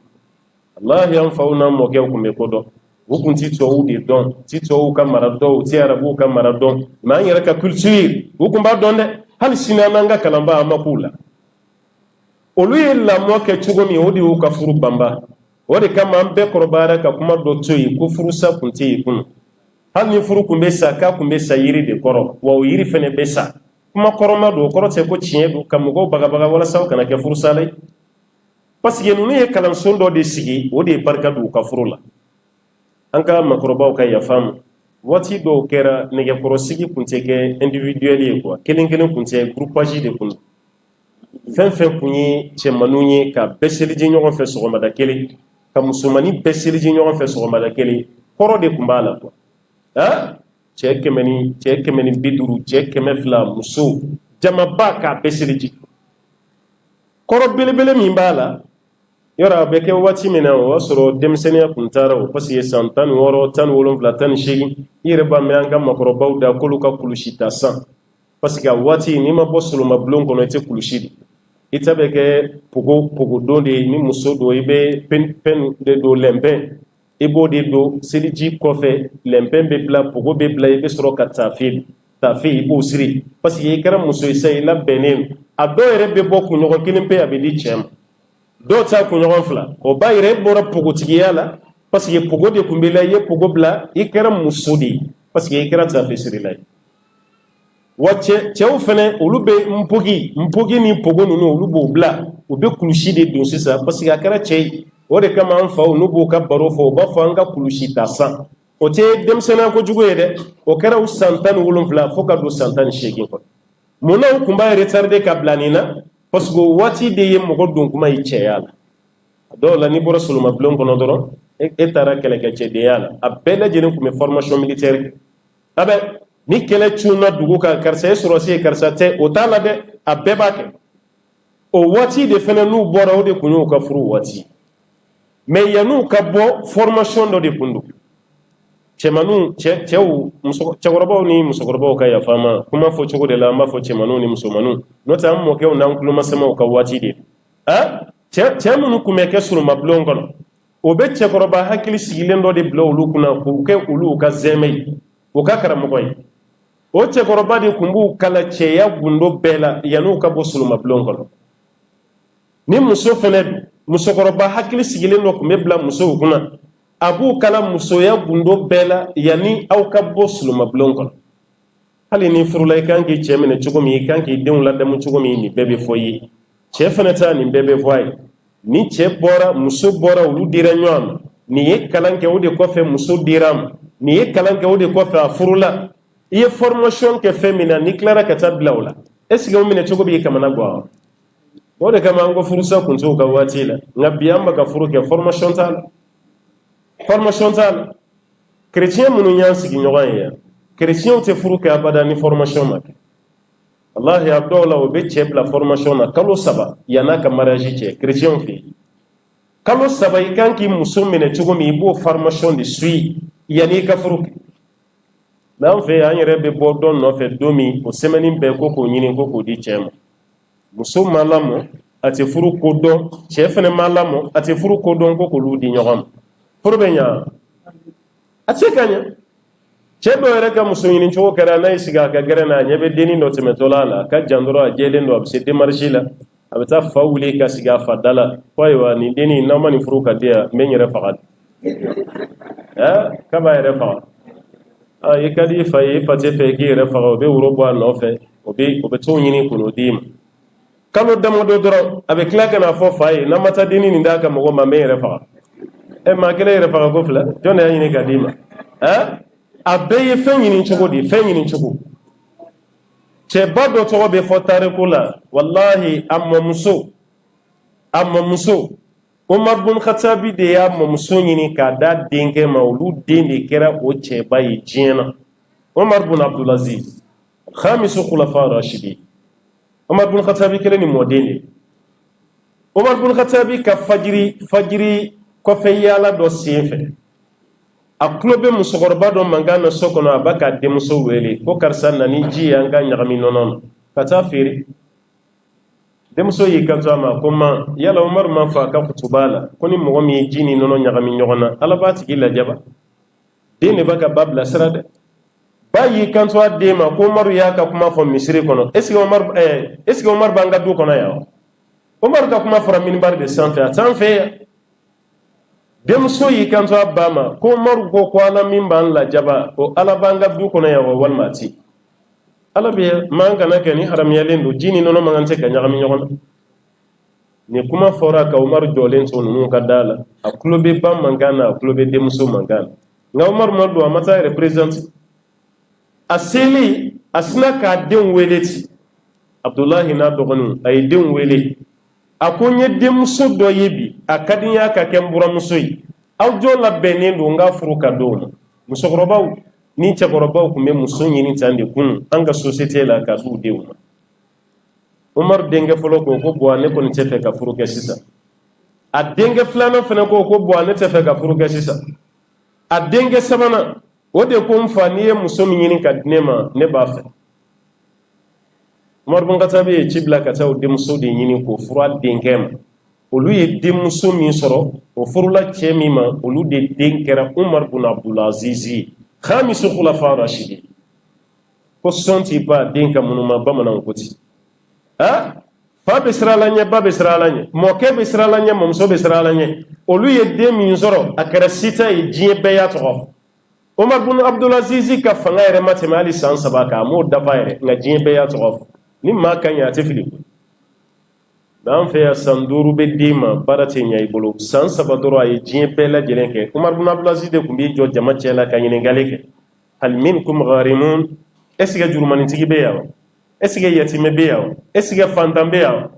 Allah yan fauna mo ke ko me kodo wukun ti to udi don ti to ka marado ti arabu ka maradon ma yara ka culture wukun ba donde hal sinananga kalamba amakula olu ye lamɔ kɛ cogo min o de y'u ka furu banba o de kama an bɛɛ kɔrɔbayara ka kuma dɔ to yen ko furusa kun tɛ yen kunun hali ni furu kun bɛ sa k'a kun bɛ sa yiri de kɔrɔ wa o yiri fɛnɛ bɛ sa kuma kɔrɔma don o kɔrɔ tɛ ko tiɲɛ don ka mɔgɔw bagabaga walasa o kana kɛ furusala ye parce que ninnu ye kalanso dɔ de sigi o de ye barika don u ka furu la an ka makɔrɔbaw ka yafa ma waati dɔw kɛra nɛgɛkɔrɔsigi kun tɛ kɛ individuel ye quoi kelen kelen kun tɛ groupage de kun don fɛn fɛn kun ye cɛmanninw ye ka bɛɛ seliji ɲɔgɔn fɛ sɔgɔmada kelen ka musomanin bɛɛ seliji ɲɔgɔn fɛ sɔgɔmada kelen kɔrɔ de kun b'a la quoi cɛ 150 cɛ 200 muso jamaba k'a bɛɛ seliji kɔrɔ belebele min b'a la yɔrɔ a bɛ kɛ waati min na o y'a sɔrɔ denmisɛnniya kun taara o parce que san 16 17 18 i yɛrɛ b'a mɛn an ka makɔrɔbaw da k'olu ka kulusi ta san parce que a waati n'i ma bɔ soloma bulon kɔnɔ i tɛ kulusi di i ta bɛ kɛ pogo don de ni muso don i bɛ pɛn de don lɛnpɛn i b'o de don seliji kɔfɛ lɛnpɛn bɛ bila pogo bɛ bila i bɛ sɔrɔ ka taafe i b'o siri parce que i kɛra muso ye sa i labɛnnen a dɔw yɛrɛ bɛ bɔ kunɲɔgɔn kelen pe a bɛ di cɛ ma dɔw ta kunɲɔgɔn 2 o b'a yɛrɛ e bɔra pogotigiya la parce que pogo de kun bɛ la i ye pogo bila i kɛra muso de ye parce que i kɛra taafe sirila ye wa cɛw fɛnɛ olu bɛ npogi ni pogo ninnu olu b'o bila u bɛ kulusi de don sisan parce que a kɛra cɛ ye o de kama an faw n'u b'o ka baro fɔ u b'a fɔ an ka kulusi ta san o tɛ denmisɛnniya kojugu ye dɛ o kɛra u san 17 fo ka don san 18 kɔnɔ munna u kun b'a retardé ka bila nin na parce que o waati de ye mɔgɔ don kuma ye cɛya la a dɔw la n'i bɔra soloma bulon kɔnɔ dɔrɔn e taara kɛlɛkɛcɛdenya la a bɛɛ lajɛlen kun bɛ formation militaire a bɛ ni kɛlɛ cunna dugu kan karisa ye sɔrɔsi ye karisa tɛ o t'a la dɛ a bɛɛ b'a kɛ o waati de fɛnɛ n'u bɔra o de kun y'u ka furu waati mais yan'u ka bɔ formation dɔ de kun don cɛkɔrɔbaw ni musokɔrɔbaw ka yafa ma kuma fɔ cogo de la an b'a fɔ cɛmanninw ni musomanninw n'o tɛ an mɔkɛw n'an tulomasamaw ka waati de cɛ minnu kun bɛ kɛ soloma bulon kɔnɔ o bɛ cɛkɔrɔba hakili sigilen dɔ de bila olu kunna k'u kɛ olu ka zɛmɛ ye o ka karamɔgɔ ye o cɛkɔrɔba de kun b'u kala cɛya gundo bɛɛ la yan'u ka bɔ soloma bulon kɔnɔ ni muso fɛnɛ don musokɔrɔba hakili sigilen dɔ kun bɛ bila musow kunna a b'u kala musoya gundo bɛɛ la yanni aw ka bɔ soloma bulon kɔnɔ hali ni furula i kan k'i cɛ minɛ cogo min i kan k'i denw ladamu cogo min nin bɛɛ bɛ fɔ i ye cɛ fɛnɛ ta nin bɛɛ bɛ fɔ a ye ni cɛ bɔra muso bɔra olu dira ɲɔgɔn ma nin ye kalan kɛ o de kɔfɛ muso dira ma nin ye kalan kɛ o de kɔfɛ a furula i ye formation kɛ fɛn min na n'i tilara ka taa bila o la est-ce que o minɛ cogo b'i kamana gan o de kama an ko furusa kun t'o ka waati la nka bi an bɛ ka furu kɛ formation t'a la chrétien minnu y'an sigi ɲɔgɔn ye yan chrétienw tɛ furu kɛ abada ni formation ma kɛ wallahi a dɔw la o bɛ cɛ bila formation na kalo 3 yann'a ka mariage cɛ chrétienw fɛ yen kalo 3 i kan k'i muso minɛ cogo min i b'o formation de suit yanni i ka furu kɛ mais an fɛ an yɛrɛ bɛ bɔ dɔ nɔfɛ don min o semaine bɛɛ ko k'o ɲini ko k'o di cɛ ma muso ma lamɔ a tɛ furu ko dɔn cɛ fɛnɛ ma lamɔ a tɛ furu ko dɔn ko k'olu di ɲɔgɔn ma furu bɛ ɲa a tɛ ka ɲa cɛ dɔ yɛrɛ ka muso ɲini cogo kɛra n'a y'i sigi a ka gɛrɛn na a ɲɛ bɛ dennin dɔ tɛmɛtɔla la a ka jan dɔrɔn a jɛlen don a bɛ se démarche la a bɛ taa fa wuli ka sigi a fa da la ko ayiwa nin dennin n'aw ma nin furu ka di yan n bɛ n yɛrɛ faga k'a b'a yɛrɛ faga i ka di i fa ye i fa tɛ fɛ k'i yɛrɛ faga o bɛ woro bɔ a nɔfɛ o bɛ t'o ɲini k'o d'i ma kalo damadɔ dɔrɔn a bɛ tila ka na fɔ fa ye n'an ma taa dennin nin d'a ka mɔgɔ ma n bɛ n yɛrɛ faga maa kelen yɛrɛ faga ko fila jɔn de y'a ɲini ka d'i ma a bɛɛ ye fɛn ɲini cogo de fɛn ɲini cogo cɛba dɔ tɔgɔ bɛ fɔ tariku la wallahi a mɔmuso Umar bin Khattabi de y'a mɔmuso ɲini k'a d'a denkɛ ma olu den de kɛra o cɛba ye diɲɛ na Umar bin Abdulaziz khamisu khulafa rashidi Umar bin Khattabi kɛra ni mɔden de Umar bin Khattabi ka fajiri kɔfɛ yaala dɔ sen fɛ a tulo bɛ musokɔrɔba dɔ mankan na so kɔnɔ a b'a ka denmuso wele ko karisa nani ji ye an ka ɲagami nɔnɔ na kata firi demso yi kanto ama kuma yala Umar ma fa ka kutubala koni mo mi jini nono nyagami nyogona ala ba tigi la jaba dene baka babla sirade ba yi kanto de ma ko Umar ya ka kuma fo misri kono est ce que Umar banga du kono ya Umar ka kuma fara minbar de sanfe demso yi kanto abama ko Umar ko ala minban la jaba o ala banga du kono ya walmati ala be manga na kani haram yalen do jini nono mangante ka nyagami nyogon ni kuma fora ka Umar jolen so nunu ka dala a klobe bam mangana a klobe demso mangana nga Umar mo do amata represent asili asna ka den weleti Abdullah na dogonu ay den wele akonye demso do yebi akadinya ka kembura musoyi aw jola benen do nga furu ka do musogorobaw ni cakorobaw kun bɛ muso ɲini tan de kun an ka société la ka d'u denw ma Umar denkɛ fɔlɔ ko bɔn ne kɔni tɛ fɛ ka furu kɛ sisan a denkɛ filanan fana ko bɔn ne tɛ fɛ ka furu kɛ sisan a denkɛ sabanan o de ko n fa n'i ye muso min ɲini ka di ne ma ne b'a fɛ Umar bin Khattab ye ci bila ka taa o denmuso de ɲini k'o furu a denkɛ ma olu ye denmuso min sɔrɔ o furula cɛ min ma olu de den kɛra Umar bin Abdul Aziz ye khamisu khulafa rashidi ko sonti ba den ka munuma bamanan kuti fa be siralanya ba be siralanya moke be siralanya momso be siralanya olu ye den min sɔrɔ a kɛra sita ye diɲɛ bɛɛ y'a tɔgɔ Umar bin Abdul Aziz ka fanga yɛrɛ ma tɛmɛ hali san 3 kan a m'o dafa yɛrɛ nka diɲɛ bɛɛ y'a tɔgɔ ni maa ka ɲɛ a tɛ fili n'an fɛ yan san 5 bɛ den ma baara tɛ ɲɛ i bolo san 3 dɔrɔn a ye diɲɛ bɛɛ lajɛlen kɛ Umar bin Abdul Aziz de tun b'i jɔ jama cɛ la ka ɲininkali kɛ hal minkum gharimun est-ce que jurumanitigi bɛ yan est-ce que yatimɛ bɛ yan est-ce que fantan bɛ yan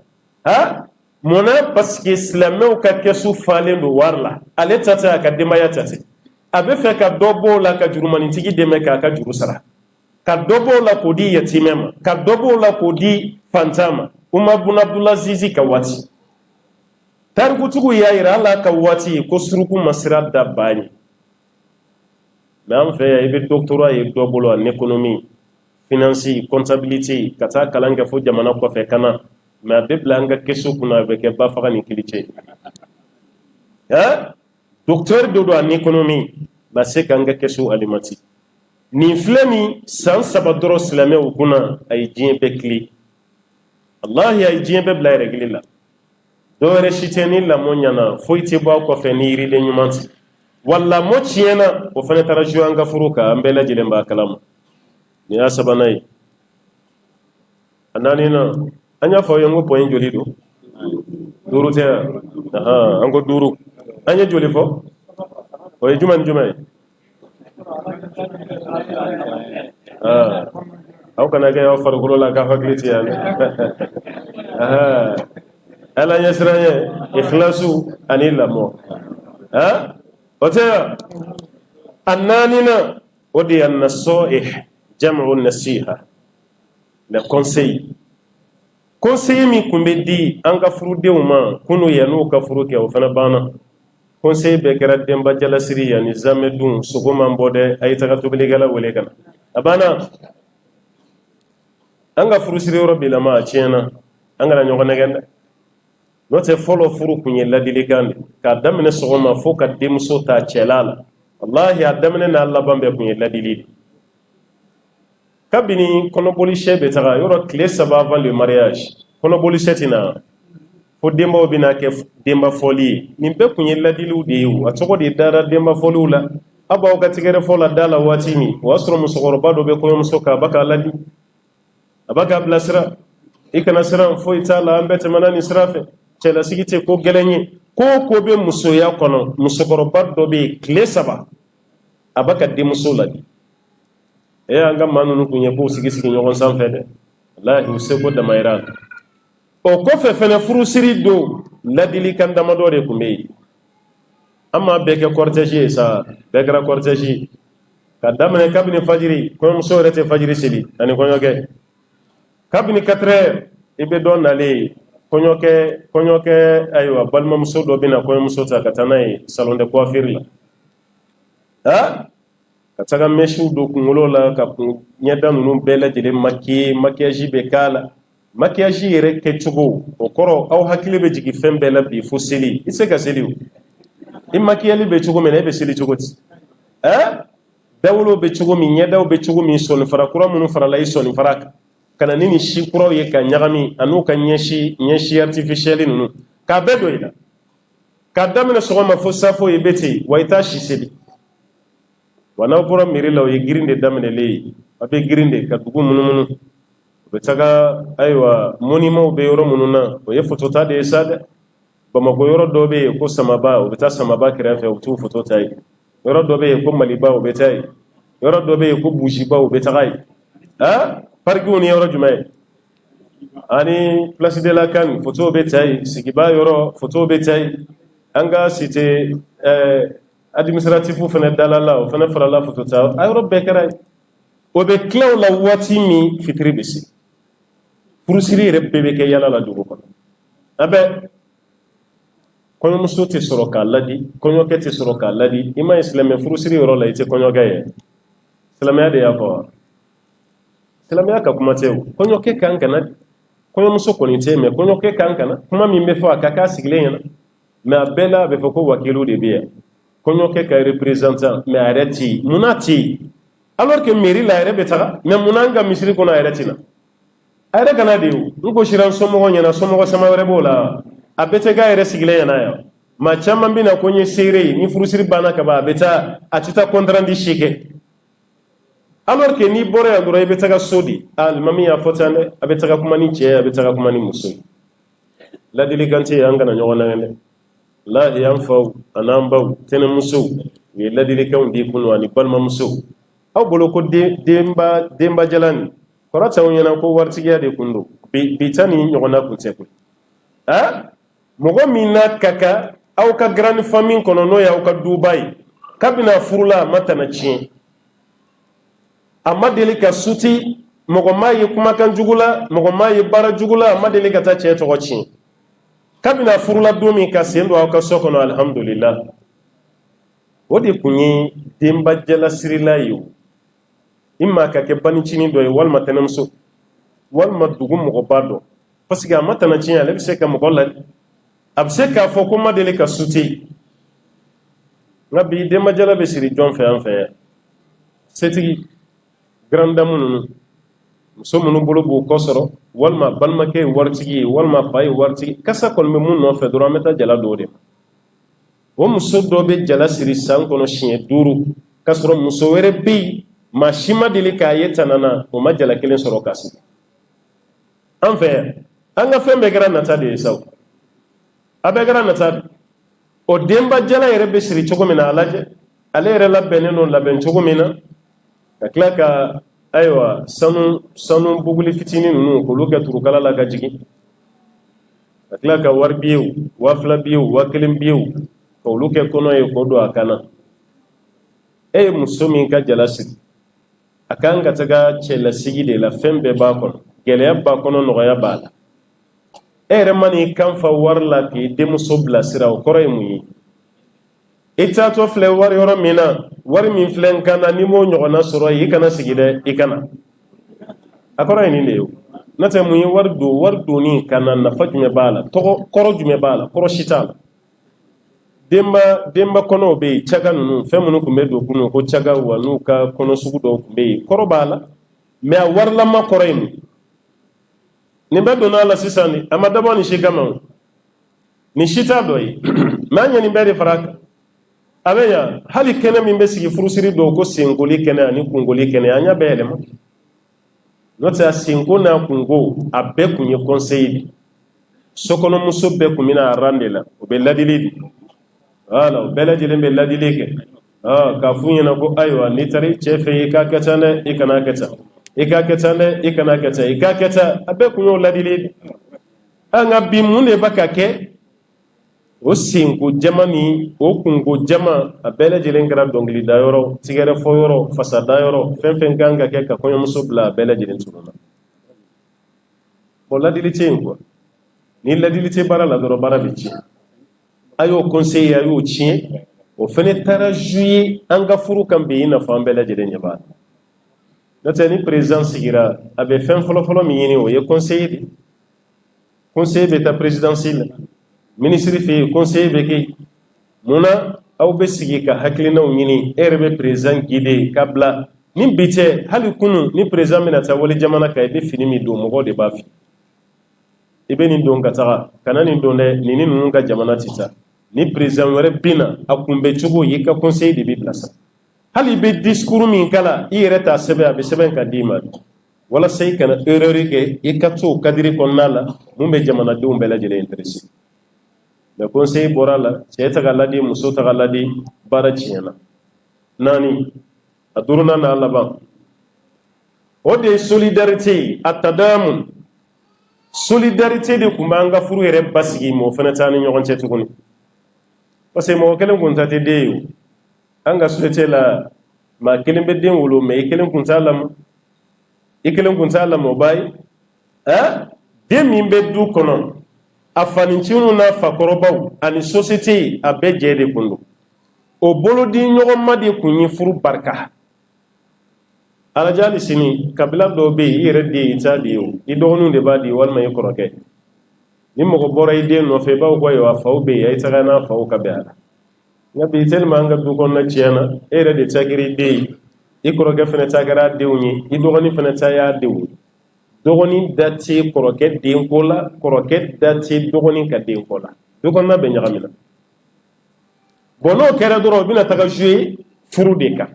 munna parce que silamɛw ka kɛsu falen don wari la ale ta tɛ a ka denbaya ta tɛ a bɛ fɛ ka dɔ bɔ o la ka jurumanitigi dɛmɛ k'a ka juru sara ka dɔ bɔ o la k'o di yatimɛ ma ka dɔ bɔ o la k'o di fantan ma Umar bin Abdul Aziz ka waati tarikutugu y'a yira ala ka waati ko suruku ma sira da bani mais an fɛ yan i bɛ doctorat ye dɔ bolo en économie finance comptabilité ka taa kalan kɛ fo jamana kɔfɛ ka na mais a bɛ bila an ka kɛso kunna a bɛ kɛ ba faga ni kilicɛ docteur dɔ don en économie ba se k'an ka kɛso alimati nin filɛ nin san 3 dɔrɔn silamɛw kunna a ye diɲɛ bɛɛ kile wallahi a ye diɲɛ bɛɛ bila yɛrɛ gili la dɔwɛrɛ si tɛ ni lamɔ ɲɛna foyi tɛ bɔ a kɔfɛ ni yiriden ɲuman tɛ wa lamɔ tiɲɛna o fana taara jouer an ka furu kan an bɛɛ lajɛlen b'a kalama nin y'a sabanan ye a naaninan an y'a fɔ aw ye n ko point joli don 5 tɛ yan an ko 5 an ye joli fɔ o ye jumɛn ni jumɛn ye aw kana kɛ aw farikolo la k'a hakili tɛ yan ala ɲɛsiranɲɛ ikhlasu ani lamɔ o tɛ yan a naaninan o de ye an-nasa'ih jam'u nasiha le conseil min kun bɛ di an ka furudenw ma kunu yan'u ka furu kɛ o fana banna conseil bɛɛ kɛra denba jalasiri yanni zamɛ dun sogo man bɔ dɛ a ye taga tobilikɛla wele ka na a banna an ka furusiri yɔrɔ bilama a tiɲɛna an kana ɲɔgɔn nɛgɛn dɛ n'o tɛ fɔlɔ furu kun ye ladilikan de k'a daminɛ sɔgɔma fo ka denmuso ta cɛla la wallahi a daminɛ n'a laban bɛɛ kun ye ladili de kabini kɔnɔboli sɛ bɛ taga yɔrɔ tile 3 avant le mariage kɔnɔboli sɛ tɛ na fo denbaw bɛna kɛ denba fɔli ye nin bɛɛ kun ye ladiliw de ye a tɔgɔ de dara denba fɔliw la a b'aw ka tigɛrɛ fɔ la da la waati min o y'a sɔrɔ musokɔrɔba dɔ bɛ kɔɲɔmuso kan a b'a k'a ladi a b'a k'a bilasira i kana siran foyi t'a la an bɛɛ tɛmɛna nin sira fɛ cɛlasigi tɛ ko gɛlɛn ye ko o ko bɛ musoya kɔnɔ musokɔrɔba dɔ bɛ yen tile 3 a b'a ka denmuso ladi an ka maa ninnu kun ye k'u sigi ɲɔgɔn sanfɛ dɛ walahi u se ko damayira la o kɔfɛ fɛnɛ furusiri don ladilikan damadɔ de kun bɛ yen an m'a bɛɛ kɛ cortège ye sa bɛɛ kɛra cortège ka daminɛ kabini fajiri kɔɲɔmuso yɛrɛ tɛ fajiri seli ani kɔɲɔkɛ kabini 4 heures i bɛ dɔ nalen kɔɲɔkɛ ayiwa balimamuso dɔ bɛ na kɔɲɔmuso ta ka taa n'a ye salon de coiffure la ka taga mesiw do kunkolo la ka ɲɛda ninnu bɛɛ lajɛlen makiyaji bɛ k'a la makiyaji yɛrɛ kɛcogo o kɔrɔ aw hakili bɛ jigin fɛn bɛɛ la bi fo seli i se ka seli o i makiyali bɛ cogo min na e bɛ seli cogo di dawolo bɛ cogo min ɲɛdaw bɛ cogo min sɔnifara kura minnu farala i sɔnifara kan ka na ni nin si kuraw ye ka ɲagami an'u ka ɲɛsi artificielle ninnu k'a bɛɛ don i la k'a daminɛ sɔgɔma fo safo i bɛ ten wa i t'a si seli wa n'aw bɔra miiri la o ye girin de daminɛlen ye a bɛ girin de ka dugu munumunu u bɛ taga ayiwa monimaw bɛ yɔrɔ minnu na o ye fotota de ye sa dɛ Bamako yɔrɔ dɔ bɛ yen ko samaba u bɛ taa samaba kɛrɛfɛ u t'u foto ta yen yɔrɔ dɔ bɛ yen ko maliba u bɛ taa yen yɔrɔ dɔ bɛ yen ko busiba u bɛ taga yen parikiw ni yɔrɔ jumɛn ye ani place de la CAN foto bɛ taa yen sigiba yɔrɔ foto bɛ taa yen an ka cité administratif fana dalala o fana farala foto ta a yɔrɔ bɛɛ kɛra yen o bɛ tila o la waati min fitiri bɛ se furusiri yɛrɛ bɛɛ bɛ kɛ yala la dugu kɔnɔ a bɛ kɔɲɔmuso tɛ sɔrɔ k'a ladi kɔɲɔkɛ tɛ sɔrɔ k'a ladi i ma ye silamɛ furusiri yɔrɔ la i tɛ kɔɲɔkɛ ye silamɛya de y'a fɔ wa silamɛya ka kuma tɛ o kɔɲɔkɛ kan ka na kɔɲɔmuso kɔni tɛ mɛ kɔɲɔkɛ kan ka na kuma min bɛ fɔ a ka k'a sigilen ɲɛna mɛ a bɛɛ la a bɛ fɔ ko wakilu de bɛ yan kɔɲɔkɛ ka représentant mɛ a yɛrɛ tɛ yen munna tɛ yen alors que mairie la a yɛrɛ bɛ taga mɛ munna an ka misiri kɔnɔ a yɛrɛ tɛ na a yɛrɛ kana de o n gosira n somɔgɔ ɲɛna somɔgɔ sama wɛrɛ b'o la a bɛ tɛ k'a yɛrɛ sigilen ɲɛna yan maa caman bɛ na ko n ye seere ye ni furusiri banna ka ban a bɛ taa a tɛ taa kɔntarandi si kɛ alors que n'i bɔra yan dɔrɔn i bɛ taga so di alimami y'a fɔ tan dɛ a bɛ taga kuma ni cɛ a bɛ taga kuma ni muso ye ladilikan tɛ yen an kana ɲɔgɔn nɛgɛn dɛ lahi an faw an'an baw tɛnɛmusow u ye ladilikanw di kunu ani balimamusow aw bolo ko denba jalan kɔrɔ t'aw ɲɛna ko waritigiya de kun don bi ta ni ɲɔgɔnna kun tɛ koyi mɔgɔ min n'a ka kan aw ka grande famille kɔnɔ n'o y'aw ka duba ye kabini a furula a ma tana tiɲɛ a ma deli ka suti mɔgɔ m'a ye kumakan jugu la mɔgɔ m'a ye baara jugu la a ma deli ka taa cɛ tɔgɔ tiɲɛ kabini a furula don min ka sen don aw ka so kɔnɔ alhamdulillah o de kun ye denba jalasirila ye o i ma ka kɛ banicinin dɔ ye walima tɛnɛmuso walima dugu mɔgɔba dɔ parce que a ma tana tiɲɛ ale bɛ se ka mɔgɔ ladi a bɛ se k'a fɔ ko ma deli ka suti nka bi denba jala bɛ siri jɔn fɛ an fɛ yan setigi grande dame ninnu muso minnu bolo b'u kɔ sɔrɔ walima balimakɛ ye waritigi ye walima fa ye waritigi kasa kɔni bɛ mun nɔfɛ dɔrɔn an bɛ taa jala dɔw de ma o muso dɔ bɛ jala siri san kɔnɔ siɲɛ 5 k'a sɔrɔ muso wɛrɛ bɛ yen maa si ma deli k'a ye tana na o ma jala kelen sɔrɔ ka sigi an fɛ yan an ka fɛn bɛɛ kɛra nata de ye sa a bɛɛ kɛra nata de o denba jala yɛrɛ bɛ siri cogo min na a lajɛ ale yɛrɛ labɛnnen don labɛn cogo min na ka tila ka ayiwa sanu buguli fitinin ninnu k'olu kɛ turukala la ka jigin ka tila ka wari biyew 2000 biyew 1000 biyew k'olu kɛ kɔnɔ ye k'o don a kan na e ye muso min ka jala siri a kan ka taga cɛlasigi de la fɛn bɛɛ b'a kɔnɔ gɛlɛya b'a kɔnɔ nɔgɔya b'a la e yɛrɛ ma n'i kan fa wari la k'i denmuso bilasira o kɔrɔ ye mun ye i taatɔ filɛ wari yɔrɔ min na wari min filɛ n kan na n'i m'o ɲɔgɔnna sɔrɔ yen i kana sigi dɛ i kana a kɔrɔ ye nin de ye o n'o tɛ mun ye wari donni kan na nafa jumɛn b'a la kɔrɔ jumɛn b'a la kɔrɔ si t'a la denba kɔnɔw bɛ yen caga ninnu fɛn minnu tun bɛ don kunun ko caga wa n'u ka kɔnɔ sugu dɔw tun bɛ yen kɔrɔ b'a la mɛ a warilama kɔrɔ ye mun nin bɛɛ donna la sisan de a ma dabɔ nin si kama o nin si t'a dɔ ye mɛ an ɲɛ nin bɛɛ de fara a kan a bɛ yan hali kɛnɛ min bɛ sigi furusiri dɔw ko senkoli kɛnɛ ani kunkoli kɛnɛ an y'a bɛɛ yɛlɛma n'o tɛ a senko n'a kunko a bɛɛ kun ye conseil de sokɔnɔmuso bɛɛ kun bɛna ran de la o bɛ ladili de wala o bɛɛ lajɛlen bɛ ladili kɛ k'a f'u ɲɛna ko ayiwa n'i taara i cɛ fɛ yen i k'a kɛ tan dɛ i kana kɛ tan i k'a kɛ tan dɛ i kana kɛ tan i k'a kɛ tan a bɛɛ kun y'o ladili de nka bi mun de bɛ ka kɛ o senko jama ni o kunko jama a bɛɛ lajɛlen kɛra dɔnkilida yɔrɔ tigɛrɛ fɔ yɔrɔ fasada yɔrɔ fɛn fɛn kan ka kɛ ka kɔɲɔmuso bila a bɛɛ lajɛlen tununa bon ladili tɛ yen quoi ni ladili tɛ baara la dɔrɔn baara bɛ tiɲɛ a y'o conseiller a y'o tiɲɛ o fene tara juye an ka furu kan bi ina fan bɛɛ lajɛlen ɲɛ b'a la n'o tɛ ni président sigira a bɛ fɛn fɔlɔfɔlɔ min ɲini o ye conseiller de conseiller bɛ taa présidence la ministre fɛ yen conseiller bɛ kɛ yen munna aw bɛ sigi ka hakilinaw ɲini e yɛrɛ bɛ président guider ka bila ni bi tɛ hali kunun ni président bɛna taa wali jamana kan i bɛ fini min don mɔgɔw de b'a f'i i bɛ nin don ka taga kana nin don dɛ nin ni ninnu ka jamana tɛ taa ni président wɛrɛ bɛ na a kunbɛ cogo i ka conseiller de bɛ bilasira hali i bɛ discours min kala i yɛrɛ t'a sɛbɛn a bɛ sɛbɛn ka d'i ma walasa i kana erreur kɛ i ka to o kadiri kɔnɔna la mun bɛ jamanadenw bɛɛ lajɛlen intéressé mais conseiller bɔra la cɛ ta ka ladi muso ta ka ladi baara tiɲɛna naani a duurunan n'a laban o de ye solidarité ye a tadamun solidarité de tun b'an ka furu yɛrɛ basigi mɔgɔ fana t'an ni ɲɔgɔn cɛ tuguni parce que mɔgɔ kelen kun ta tɛ den ye an ka société la maa kelen bɛ den wolo mais i kelen kun t'a lamɔ i kelen kun t'a lamɔ ba ye den min bɛ du kɔnɔ a fanincinw n'a fakɔrɔbaw ani société a bɛɛ jɛ de kun don o bolodi ɲɔgɔnma de kun ye furu barika alajali sini kabila dɔw bɛ yen i yɛrɛ den i t'a di o i dɔgɔninw de b'a di walima i kɔrɔkɛ ni mɔgɔ bɔra i den nɔfɛ i b'a fɔ ko a faw bɛ yen a ye taga n'a faw ka bɛn a la nka bi tellement an ka du kɔnɔna tiɲɛna e yɛrɛ de ta kɛra i den ye i kɔrɔkɛ fana ta kɛra a denw ye i dɔgɔnin fana ta y'a denw ye dɔgɔnin da tɛ kɔrɔkɛ denko la kɔrɔkɛ da tɛ dɔgɔnin ka denko la du kɔnɔna bɛ ɲagamina bon n'o kɛra dɔrɔn o bɛna taga jouer furu de kan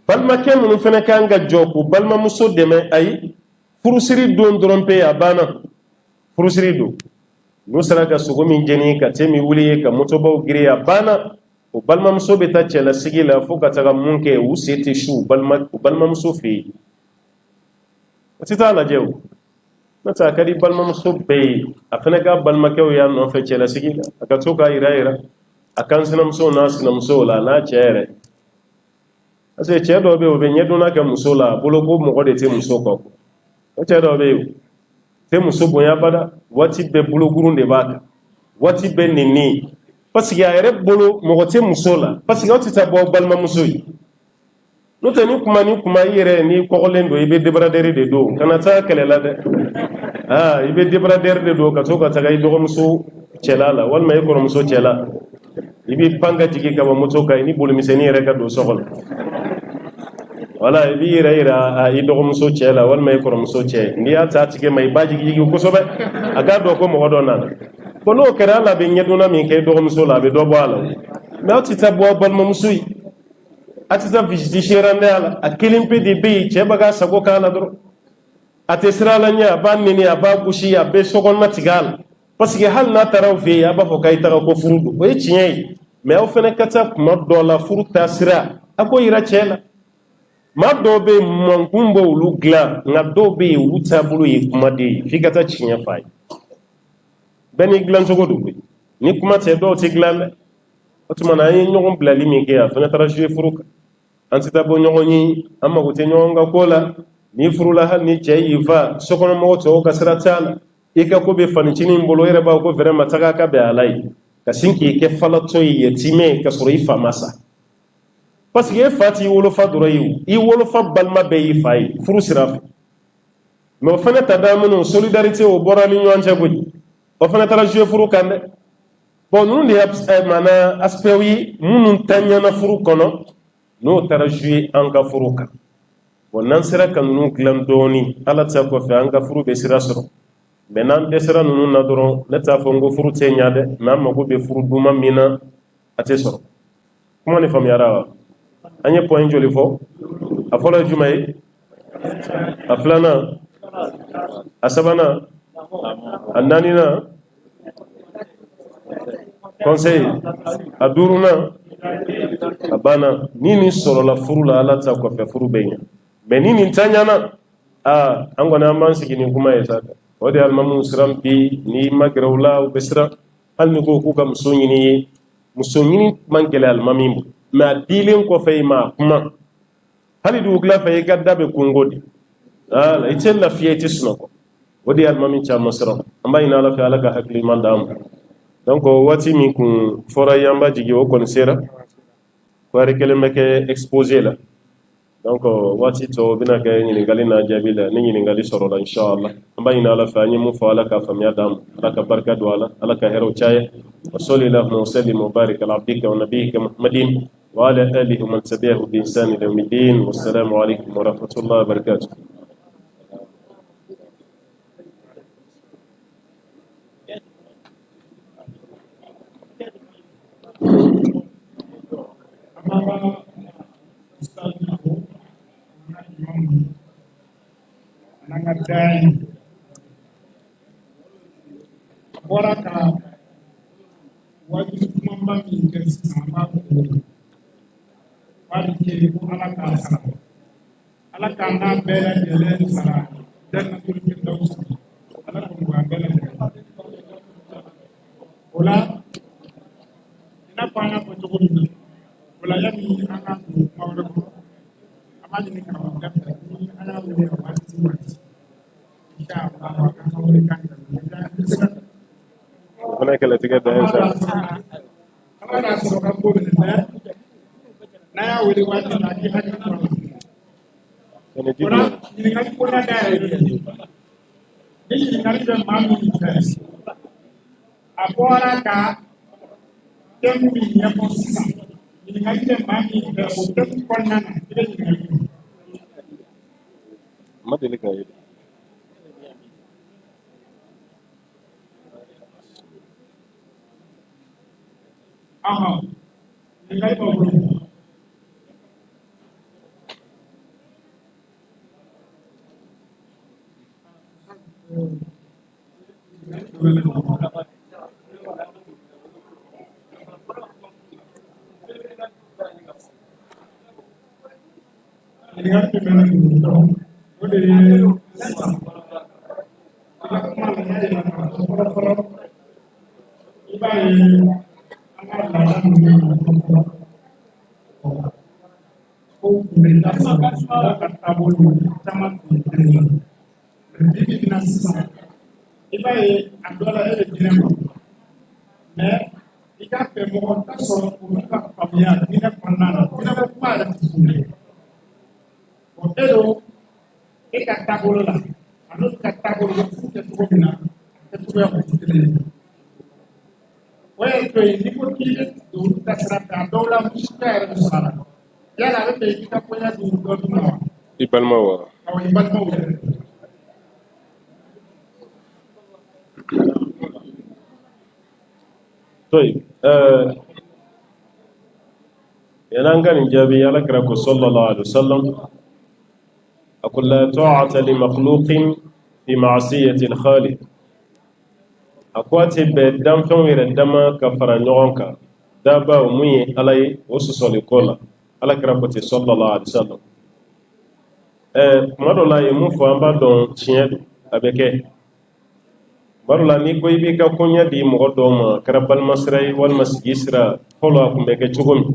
balimakɛ minnu fana kan ka jɔ k'u balimamuso dɛmɛ ayi furusiri don dɔrɔn pe a banna furusiri don n'u sera ka sogo min jeni ka te min wuli ye ka motobaw giri a banna o balimamuso bɛ taa cɛlasigi la fo ka taga mun kɛ u se tɛ su u balimamuso fɛ yen o tɛ taa lajɛ o n'o tɛ a ka di balimamuso bɛɛ ye a fana ka balimakɛw y'a nɔfɛ cɛlasigi la a ka to k'a yira a kan sinamuso n'a sinamuso la a n'a cɛ yɛrɛ parce que cɛ dɔw bɛ yen o bɛ ɲɛdɔnna kɛ muso la a bolo ko mɔgɔ de tɛ muso kɔ o cɛ dɔw bɛ yen o tɛ muso bonya bada waati bɛɛ bologurun de b'a kan waati bɛɛ nɛnni parce que a yɛrɛ bolo mɔgɔ tɛ muso la parce que aw tɛ taa bɔ aw balimamuso ye n'o tɛ ni kuma i yɛrɛ n'i kɔgɔlen don i bɛ débardeur de don kana taa kɛlɛ la dɛ i bɛ débardeur de don ka to ka taga i dɔgɔmuso cɛla la walima i kɔrɔmuso cɛla i bɛ pan ka jigin ka bɔ moto kan i ni bolimisɛnnin yɛrɛ ka don so kɔnɔ wala i b'i yɛrɛ yira i dɔgɔmuso cɛ la walima i kɔrɔmuso cɛ n'i y'a ta a tigi ma i b'a jigin kosɛbɛ a k'a dɔn ko mɔgɔ dɔ nana bon n'o kɛra hali a bɛ ɲɛdɔnna min kɛ i dɔgɔmuso la a bɛ dɔ bɔ a la mais aw tɛ taa bɔ aw balimamuso ye a tɛ taa visite sirandenya la a kelen pe de bɛ yen cɛ b'a ka sago k'a la dɔrɔn a tɛ siran a la ɲɛ a b'a nɛni a b'a gosi a bɛ sokɔnɔna tigɛ a la parce que hali n'a taara aw fɛ yen a b'a fɔ k'a ye taga ko furu don o ye tiɲɛ ye mais aw fana ka taa kuma dɔ la furu taa sira a k'o yira cɛ la maa dɔw bɛ yen mɔnkun b'olu dilan nka dɔw bɛ yen olu taabolo ye kuma de ye f'i ka taa tiɲɛ f'a ye bɛɛ n'i dilancogo don koyi ni kuma tɛ dɔw tɛ dilan dɛ o tuma na an ye ɲɔgɔn bilali min kɛ a fana taara jouer furu kan an tɛ taa bɔ ɲɔgɔn ye an mago tɛ ɲɔgɔn ka ko la n'i furula hali ni cɛ y'i fa sokɔnɔmɔgɔw tɔw ka sira t'a la i ka ko bɛ fanicinin bolo e yɛrɛ b'a fɔ ko vraiment taga ka bɛn a la ye ka sin k'i kɛ falatɔ ye yatimɛ ka sɔrɔ i fa ma sa parce que e fa t'i wolofa dɔrɔn ye i wolofa balima bɛɛ y'i fa ye furu sira fɛ mais o fana ta da minnu solidarité o bɔra ni ɲɔgɔn cɛ koyi o fana taara jouer furu kan dɛ bon ninnu de ye maana aspect ye minnu taɲana furu kɔnɔ n'o taara jouer an ka furu kan bon n'an sera ka ninnu dilan dɔɔni ala ta kɔfɛ an ka furu bɛ sira sɔrɔ mais n'an dɛsɛra ninnu na dɔrɔn ne t'a fɔ n ko furu tɛ ɲa dɛ mais an mago bɛ furu duman min na a tɛ sɔrɔ kuma ni faamuyara wa an ye point joli fɔ a fɔlɔ ye jumɛn ye a filanan a sabanan a naaninan conseil a duurunan a banna ni nin sɔrɔla furu la ala ta kɔfɛ furu bɛ ɲa mais ni nin ta ɲana an kɔni an b'an sigi nin kuma ye sa o de ye alimamuw siran bi n'i ma gɛrɛ u la u bɛ siran hali ni ko k'u ka muso ɲini ye muso ɲini man gɛlɛ alimami bolo mais a dilen kɔfɛ i ma a kuma hali dugukila fɛ i ka da bɛ kungo de i tɛ lafiya i tɛ sunɔgɔ o de ye alimami caman siran an b'a ɲini ala fɛ ala ka hakiliman d'an ma donc wati min kun fora yamba jigi o kon sera ko are kele meke exposer la donc wati to bina ga ɲininkali na jaabi la ni ɲininkali sɔrɔ la inshallah an b'a ɲini ala fɛ an ye mun fɔ ala ka faamuya d'an ma ala ka barika don a la ala ka hɛrɛw caya wa sallallahu wa sallim wa barik ala abdika wa nabiyyika muhammadin wa ala alihi wa man tabi'ahu bi ihsan ila yawmiddin wassalamu alaikum wa rahmatullahi wa barakatuh. Nangadai Boraka wajib membagi kesama wajib kiriku ala kana bela jelen sara dan natul firdaus ala kumwa bela ola ina pana ko jogomi ola yami anga ko mawdo amani ni kama gafta ni ana wele wati inshallah ka hawle kan هناك التي قد هذا أنا أسمع كم بقول نايا ولي واحد ناجي حاجة كنا نيجي كنا داير نيجي نيجي مامي نفس أبورا كا تمي يبص نيجي مامي نفس وتم كنا نيجي ما تلك هاي aha ngai ba bulu ngai te mena bulu ode ibai Well, ini pun kita dulu kita serapkan dolar besar besar. Ya, lalu kita punya dua dolar. Ibal mawa. Kalau ibal mawa. طيب ينانغان جابي على كركو صلى الله عليه وسلم أقول لا طاعة لمخلوق في معصية الخالق akwati be dam fen were dama ka fara ɲɔgɔn kan daba o mun ye ala ye o sɔsɔli ko la ala kɛra ko ten sallallahu alaihi wasallam kuma dɔ la ye mun fɔ an b'a dɔn tiɲɛ don a bɛ kɛ kuma dɔ la n'i ko i b'i ka koɲɛ di mɔgɔ dɔw ma kɛra balima sira ye walima sigi sira fɔlɔ a kun bɛ kɛ cogo min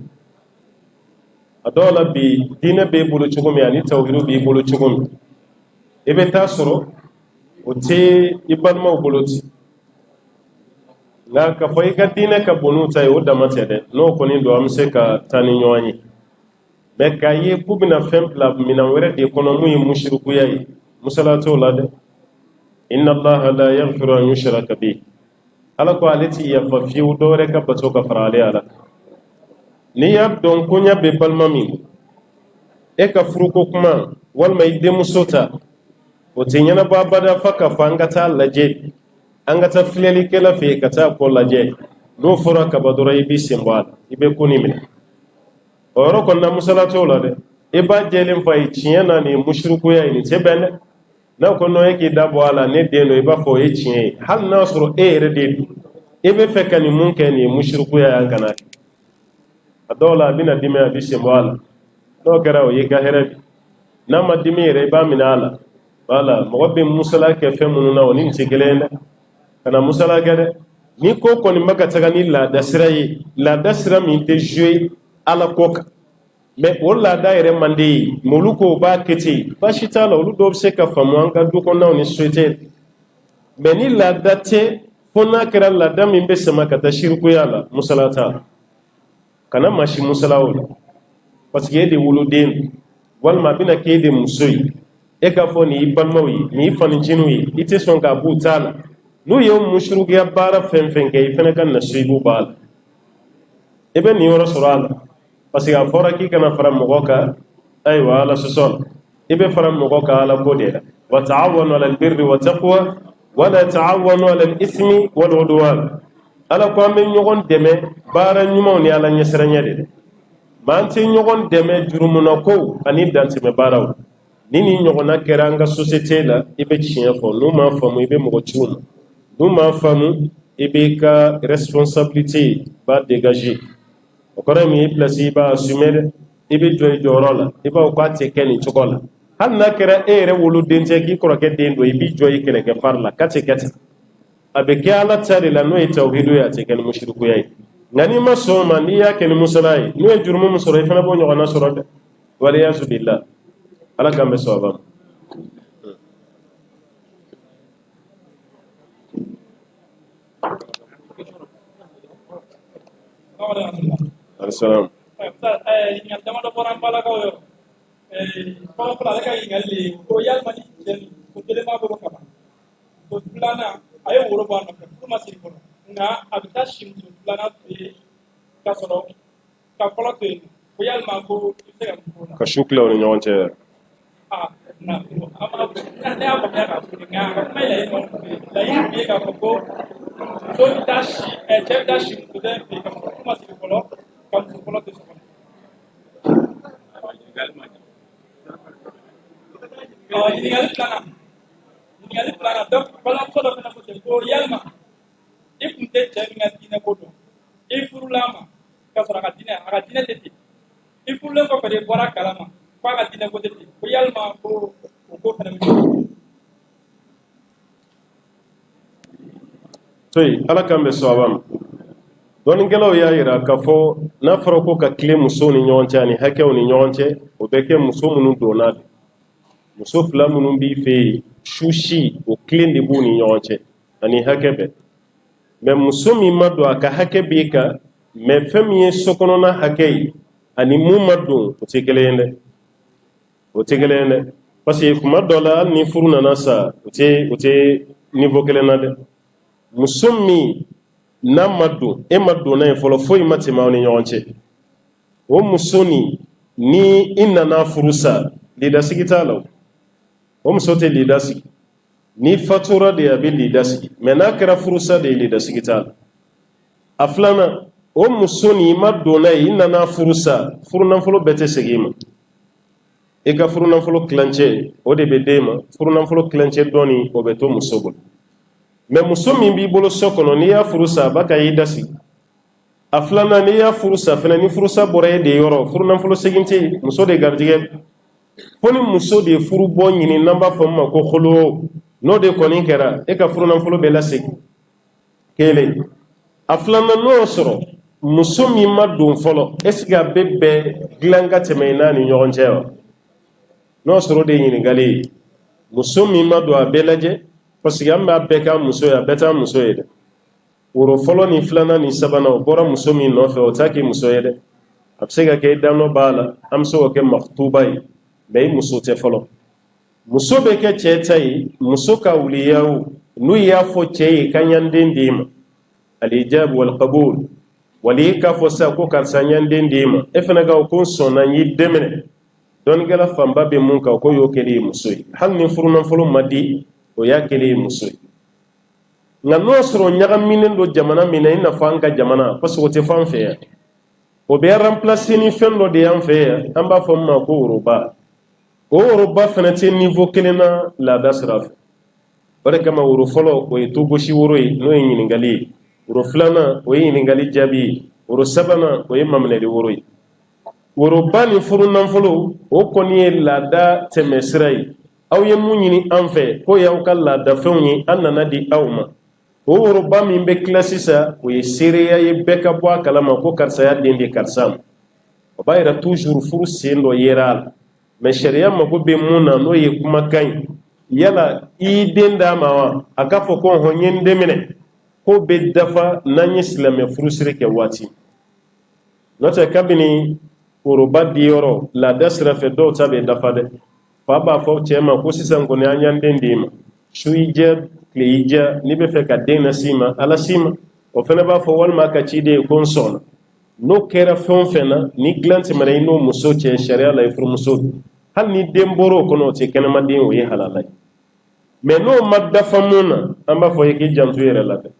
a dɔw la bi diinɛ b'i bolo cogo min ani tawhidu b'i bolo cogo min i bɛ taa sɔrɔ o tɛ i balimaw bolo ten nka ka fɔ i ka diinɛ ka bon n'u ta ye o dama tɛ dɛ n'o kɔni don an bɛ se ka taa ni ɲɔgɔn ye mɛ k'a ye k'u bɛna fɛn bila minɛn wɛrɛ de kɔnɔ mun ye musirikuya ye musala t'o la dɛ inna allaha la yaghfiru an yushraka bihi ala ko ale ti yafa fiyewu dɔ wɛrɛ ka bato ka fara ale ala n'i y'a dɔn koɲɛ bɛ balima min e ka furuko kuma walima i denmuso ta o tɛ ɲɛnabɔ abada fa ka fɔ an ka taa lajɛ an ka taa filɛlikɛla fɛ yen ka taa kɔ lajɛ n'o fɔra kaba dɔrɔn i b'i sen bɔ a la i bɛ ko ni minɛ o yɔrɔ kɔnɔna musala t'o la dɛ i b'a jɛlen fɔ a ye tiɲɛ na nin musirikuya ye nin tɛ bɛn dɛ n'a ko n'o ye k'i da bɔ a la ne den don i b'a fɔ o ye tiɲɛ ye hali n'a sɔrɔ e yɛrɛ de don e bɛ fɛ ka nin mun kɛ nin ye musirikuya ye an kana kɛ a dɔw la a bɛna dimi a bɛ sen bɔ a la n'o kɛra o y'i ka hɛrɛ bi n'a ma dimi yɛrɛ i b'a minɛ a la wala mɔgɔ bɛ musala kɛ fɛn minnu na o ni nin tɛ kelen ye dɛ kana musala kɛ dɛ ni ko kɔni bɛ ka taga ni laada sira ye laada sira min tɛ jouer ala ko kan mɛ o laada yɛrɛ man di ye mɛ olu ko o b'a kɛ ten baasi t'a la olu dɔw bɛ se ka faamu an ka du kɔnɔnaw ni société mɛ ni laada tɛ fona kira laada min bɛ sama ka taa shirikuya la musala t'a kana masi musala o la parce que e de woloden walima a bɛna k'e de muso ye e k'a fɔ nin y'i balimaw ye nin y'i faniciniw ye i tɛ sɔn k'a b'u t'a la n'u ye musurukiya baara fɛn fɛn kɛ i fana ka nasibu b'a la i bɛ nin yɔrɔ sɔrɔ a la parce que a fɔra k'i kana fara mɔgɔ kan ayiwa ala sɔsɔ i bɛ fara mɔgɔ kan ala ko de la wa ta'awanu ala albirri wa taqwa wala ta'awanu ala al-ithmi wal udwan ala ko an bɛ ɲɔgɔn dɛmɛ baara ɲumanw ni ala ɲɛsiranya de ma an tɛ ɲɔgɔn dɛmɛ jurumuna kow ani dantɛmɛ baaraw ni nin ɲɔgɔnna kɛra an ka société la i bɛ tiɲɛ fɔ n'u m'a faamu i bɛ mɔgɔ ciw ma n'u m'a faamu i b'i ka responsabilité ba dégager o kɔrɔ min i place i b'a assumer dɛ i bɛ jɔ i jɔyɔrɔ la i b'a fɔ k'a tɛ kɛ nin cogo la hali n'a kɛra e yɛrɛ woloden tɛ k'i kɔrɔkɛ den don i b'i jɔ i kɛlɛkɛ fari la k'a tɛ kɛ ten a bɛ kɛ ala ta de la n'o ye tawhidu ye a tɛ kɛ ni musirikuya ye nka n'i ma sɔn o ma n'i y'a kɛ ni musala ye n'o ye jurumu min sɔrɔ i fana b'o ɲɔgɔnna sɔrɔ dɛ waliyazu billah ala k'an bɛ sɔn a ma. Assalamu ka shukla ni ɲɔgɔn cɛ ala k'an bɛ sɔn a ma dɔɔninkɛlaw y'a yira k'a fɔ n'a fɔra ko ka tile musow ni ɲɔgɔn cɛ ani hakɛw ni ɲɔgɔn cɛ o bɛ kɛ muso minnu donna de muso fila minnu b'i fɛ yen su si o tilen de b'u ni ɲɔgɔn cɛ ani hakɛ bɛɛ mɛ muso min ma don a ka hakɛ b'i kan mɛ fɛn min ye sokɔnɔna hakɛ ye ani mun ma don o tɛ kelen ye dɛ o tɛ kelen ye dɛ parce que kuma dɔ la hali ni furu nana sa o tɛ niveau kelen na dɛ muso min n'a ma don e ma donna ye fɔlɔ foyi ma tɛmɛ aw ni ɲɔgɔn cɛ o muso ni i nana furu sa lidasigi t'a la o muso tɛ lida sigi ni fatura de a bɛ lida sigi mɛ n'a kɛra furusa de ye lidasigi t'a la a filanan o muso ni i ma donna ye i nana furusa furunafolo bɛɛ tɛ segin i ma i ka furunafolo kilancɛ o de bɛ d'e ma furunafolo kilancɛ dɔɔni o bɛ to muso bolo mɛ muso min b'i bolo so kɔnɔ n'i y'a furusa a b'a ka i da sigi a filanan n'i y'a furusa fana ni furusa bɔra e de yɔrɔ furunafolo segin tɛ muso de garijɛgɛ fo ni muso de ye furu bɔ ɲini n'an b'a fɔ min ma ko holo n'o de kɔni kɛra e ka furunafolo bɛ lasegin kelen a filanan n'o y'a sɔrɔ muso min ma don fɔlɔ est ce que a bɛ bɛn dilan ka tɛmɛ i n'a ni ɲɔgɔn cɛ wa n'o y'a sɔrɔ o de ye ɲininkali ye muso min ma don a bɛɛ lajɛ parce que an b'a bɛɛ k'a muso ye a bɛɛ t'a muso ye dɛ woro fɔlɔ ni filanan ni sabanan o bɔra muso min nɔfɛ o t'a k'i muso ye dɛ a bɛ se ka kɛ i danɔ b'a la an bɛ se k'o kɛ maktuba ye mɛ i muso tɛ fɔlɔ muso bɛ kɛ cɛ ta ye muso ka wuliyaw n'u y'a fɔ cɛ ye ka ɲanden d'e ma alijab wal qabul wali k'a fɔ sisan ko karisa ɲanden d'e ma e fana ka ko n sɔnna n y'i dɛmɛ dɔnnikɛla fanba bɛ mun kan ko y'o kɛlen ye muso ye hali ni furunafolo ma di o y'a kɛlen ye muso ye nka n'o sɔrɔ ɲagaminen don jamana min na i n'a fɔ an ka jamana parce que o tɛ fɔ an fɛ yan o bɛ remplacer ni fɛn dɔ de y'an fɛ yan an b'a fɔ min ma ko woroba o woroba fana tɛ niveau kelen na laada sira fɛ o de kama woro fɔlɔ o ye togosi woro ye n'o ye ɲininkali ye woro filanan o ye ɲininkali jaabi ye woro sabanan o ye maminɛli woro ye woroba ni furunafolo o kɔni ye laada tɛmɛ sira ye aw ye mun ɲini an fɛ ko y'aw ka laadafɛnw ye an nana di aw ma o woroba min bɛ tila sisan o ye seereya ye bɛɛ ka bɔ a kalama ko karisa y'a den di karisa ma o b'a yira toujours furu sen dɔ yera a la mɛ sariya mago bɛ mun na n'o ye kumakan ye yala i den d'a ma wa a k'a fɔ ko hɔn n ye n den minɛ ko be dafa nan ye silamɛ furusiri kɛ waati n'o tɛ kabini koroba di yɔrɔ laada sira fɛ dɔw ta bɛ dafa dɛ fa b'a fɔ cɛ ma ko sisan kɔni an y'an den d'e ma su y'i diya tile y'i diya n'i bɛ fɛ ka den na s'i ma ala s'i ma o fana b'a fɔ walima a ka ciden ye ko n sɔnna n'o kɛra fɛn o fɛn na ni dilan tɛmɛna i n'o muso cɛ sariya la i furumuso hali ni den bɔra o kɔnɔ o tɛ kɛnɛmaden o ye halala ye mais n'o ma dafa mun na an b'a fɔ i k'i janto i yɛrɛ la dɛ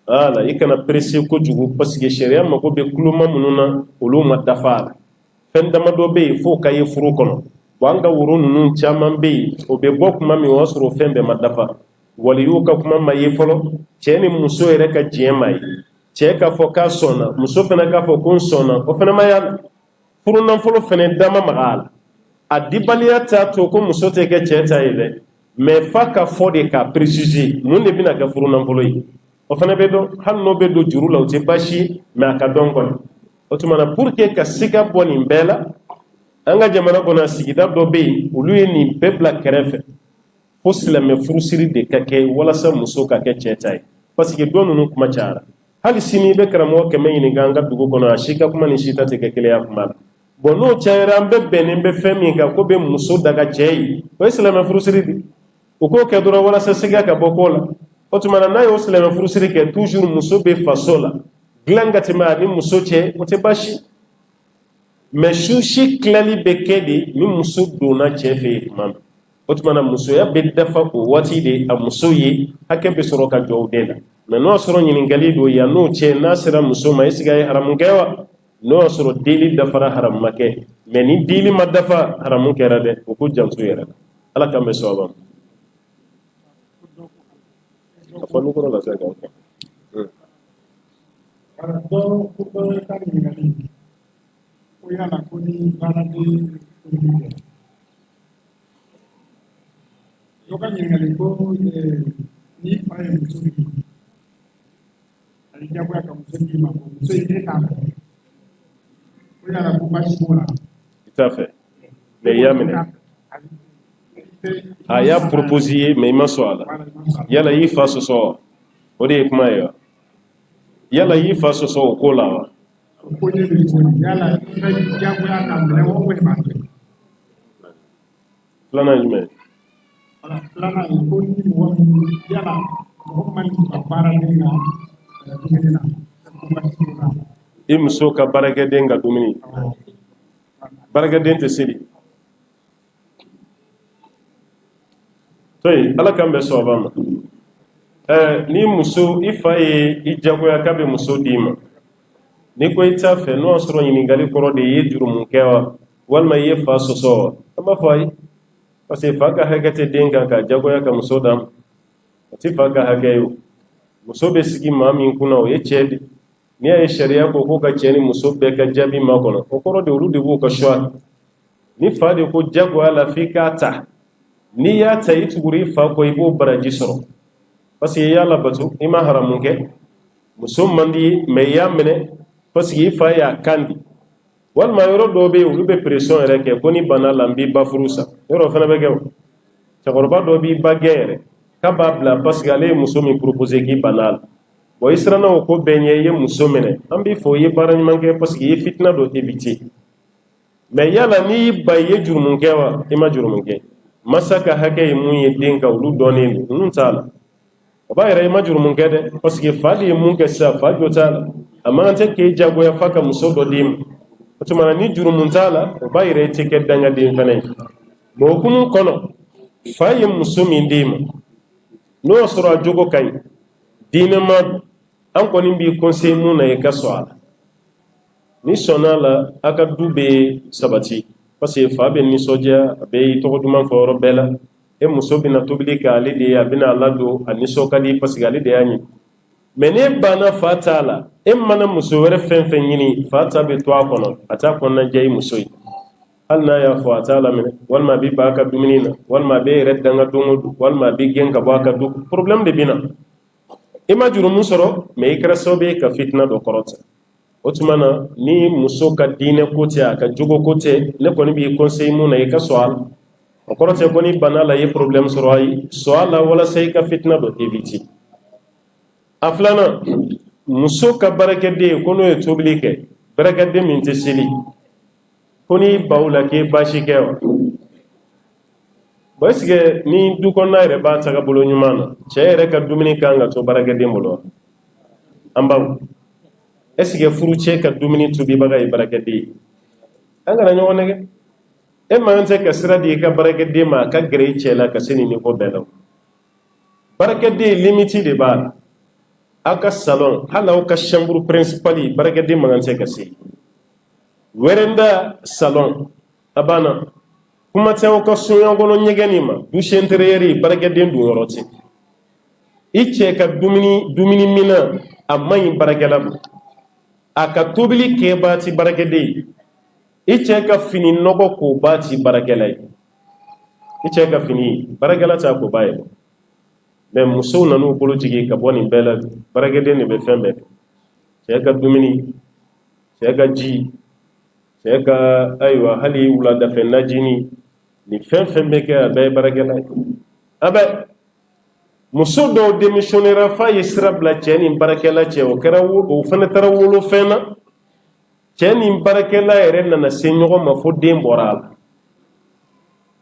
ala i kana presse kojugu parce que sariya mago bɛ kuloma minnu na olu ma dafa a la fɛn damadɔ bɛ yen f'o ka ye furu kɔnɔ wa an ka woro ninnu caman bɛ yen o bɛ bɔ kuma min o y'a sɔrɔ fɛn bɛɛ ma dafa waliyu ka kuma ma ye fɔlɔ cɛ ni muso yɛrɛ ka diɲɛ ma ye cɛ k'a fɔ k'a sɔnna muso fana k'a fɔ ko n sɔnna o fana ma y'a furu nafolo fana dama maga a la a dibaliya t'a to ko muso tɛ kɛ cɛ ta ye dɛ mais fa ka fɔ de k'a préciser mun de bɛna kɛ furu nafolo ye o fana bɛ dɔn hali n'o bɛ don juru la o tɛ baasi ye mais a ka dɔn kɔni o tuma na pour que ka siga bɔ nin bɛɛ la an ka jamana kɔnɔ sigida dɔ bɛ yen olu ye nin bɛɛ bila kɛrɛfɛ fo silamɛ furusiri de ka kɛ walasa muso ka kɛ cɛ ta ye parce que dɔ ninnu kuma cayara hali sini i bɛ karamɔgɔ 100 ɲininka an ka dugu kɔnɔ a si ka kuma ni si ta tɛ kɛ kelen ya kuma la bon n'o cayara an bɛɛ bɛnnen bɛ fɛn min kan ko bɛ muso daga cɛ ye o ye silamɛ furusiri de o k'o kɛ dɔrɔn walasa siga ka bɔ ko la o tuma na n'a y'o silamɛ furusiri kɛ toujours muso bɛ faso la dilan ka tɛmɛ a ni muso cɛ o tɛ baasi mais su si tilali bɛ kɛ de ni muso donna cɛ fɛ yen tuma min o tuma na musoya bɛ dafa o waati de a muso ye hakɛ bɛ sɔrɔ ka jɔ o den na mais n'o y'a sɔrɔ ɲininkali don yan n'o cɛ n'a sera muso ma est ce que a ye haramu kɛ wa n'o y'a sɔrɔ deli dafara haramu ma kɛ mais ni deli ma dafa haramu kɛra dɛ o ko janto yɛrɛ la ala k'an bɛ sɔn a fɔ nukɔrɔ la sɛ kan Yoga nyingali ko ni fa ye muso min ali jagoya ka muso min ma ko muso ye k'a fɛ o yala ko baasi b'o la i t'a fɛ mais i y'a minɛ a y'a proposé ye mais i ma sɔn a la yala i fa sɔsɔ wa o de ye kuma ye wa yala i fa sɔsɔ o ko la wa ko ne bɛ ko yala i bɛ jagoya ka minɛ o bɛ ma kɛ filanan ye jumɛn filanan ye ko ni mɔgɔ min yala mɔgɔ man ka baara kɛ nka dumuni na ko baasi b'o la i muso ka baarakɛden ka dumuni baarakɛden tɛ seli to yen ala k'an bɛ sɔn a ma ni muso i fa ye i jagoya k'a bɛ muso d'i ma ni ko i t'a fɛ n'o y'a sɔrɔ ɲininkali kɔrɔ de ye jurumu kɛ wa walima i ye fa sɔsɔ wa an b'a fɔ ayi parce que fa ka hakɛ tɛ den kan ka jagoya ka muso d'a ma o tɛ fa ka hakɛ ye o muso bɛ sigi maa min kunna o ye cɛ de n'i y'a ye sariya ko k'o ka cɛ ni muso bɛɛ ka jaabi makɔnɔ o kɔrɔ de olu de b'o ka choix ni fa de ko jagoya la f'i k'a ta n'i y'a ta i tugura i fa kɔ i b'o baraji sɔrɔ parce que i y'a labato i ma haramu kɛ muso man di ye mais i y'a minɛ parce que i fa y'a kan di walima yɔrɔ dɔw bɛ yen olu bɛ pression yɛrɛ kɛ ko ni bana la n b'i ba furu sa yɔrɔ fana bɛ kɛ o cɛkɔrɔba dɔ b'i ba gɛn yɛrɛ k'a b'a bila parce que ale ye muso min proposé k'i banna a la bon i siranna o ko bɛɛ ɲɛ i ye muso minɛ an b'i fɔ i ye baara ɲuman kɛ parce que i ye fitina dɔ éviter mais yala n'i y'i ba i ye jurumu kɛ wa i ma jurumu kɛ masa ka hakɛ ye mun ye den ka olu dɔnnen don ninnu t'a la o b'a yɛrɛ i ma jurumu kɛ dɛ parce que fa de ye mun kɛ sisan fa jɔ t'a la a man kan tɛ k'e jagoya fa ka muso dɔ d'i ma o tuma na ni jurumu t'a la o b'a yɛrɛ i tɛ kɛ dangaden fana ye mais o hukumu kɔnɔ fa ye muso min d'i ma n'o y'a sɔrɔ a jogo ka ɲi diinɛ ma an kɔni b'i conseiller mun na i ka sɔn a la ni sɔnna a la a ka du bɛ sabati parce que fa bɛ nisɔndiya a bɛ i tɔgɔ duman fɔ yɔrɔ bɛɛ la e muso bɛna tobili kɛ ale de ye a bɛna a ladon a nisɔn ka di parce que ale de y'a ɲini mais n'e banna fa t'a la e mana muso wɛrɛ fɛn fɛn ɲini fa ta bɛ to a kɔnɔ a t'a kɔnɔna diya i muso ye hali n'a y'a fɔ a t'a laminɛ walima a bɛ ban a ka dumuni na walima a bɛ yɛrɛ danga don o don walima a bɛ gɛn ka bɔ a ka du problème de bɛ na i ma jurumu sɔrɔ mais i kɛra sababu ye ka fitina dɔ kɔrɔta o tuma na ni muso ka diinɛ ko tɛ a ka jogo ko tɛ ne kɔni b'i conseiller mun na i ka sɔn a la o kɔrɔ tɛ ko ni bana la i ye problème sɔrɔ ayi sɔn a la walasa i ka fitina dɔ éviter aflana muso ka barakɛden ko n'o ye tobili kɛ barakɛden min tɛ seli ko ni baw la k'e baasi kɛ wa bon est-ce que ni du kɔnɔna yɛrɛ b'a taga bolo ɲuman na cɛ yɛrɛ ka dumuni kan ka to barakɛden bolo wa an baw est-ce que furu cɛ ka dumuni tobibaga ye barakɛden ye an kana ɲɔgɔn nɛgɛ e man tɛ ka sira di i ka barakɛden ma a ka gɛrɛ i cɛ la ka se nin niveau bɛɛ la barakɛden limite de b'a la aw ka salon hali aw ka chambre principale barakɛden man tɛ ka se wɛrɛnda salon a banna kuma tɛ aw ka soɲɔ kɔnɔ ɲɛgɛnni ma douche intérieure barakɛden don yɔrɔ tɛ i cɛ ka dumuni mina a man ɲi barakɛla ma a ka tobili kɛ b'a ti barakɛden ye i cɛ ka fini nɔgɔ ko b'a ti barakɛla ye i cɛ ka fini barakɛla t'a ko b'a ye mais musow nan'u bolo jigin ka bɔ nin bɛɛ la barakɛden de bɛ fɛn bɛɛ kɛ cɛ ka dumuni cɛ ka ji cɛ ka ayiwa hali wuladafɛ najini ni fɛn fɛn bɛ kɛ a bɛɛ ye barakɛla ye a bɛ muso dɔw démissionnera f'a ye sira bila cɛ ni barakɛla cɛ o kɛra o fana taara wolo fɛn na cɛ ni barakɛla yɛrɛ nana se ɲɔgɔn ma fo den bɔra a la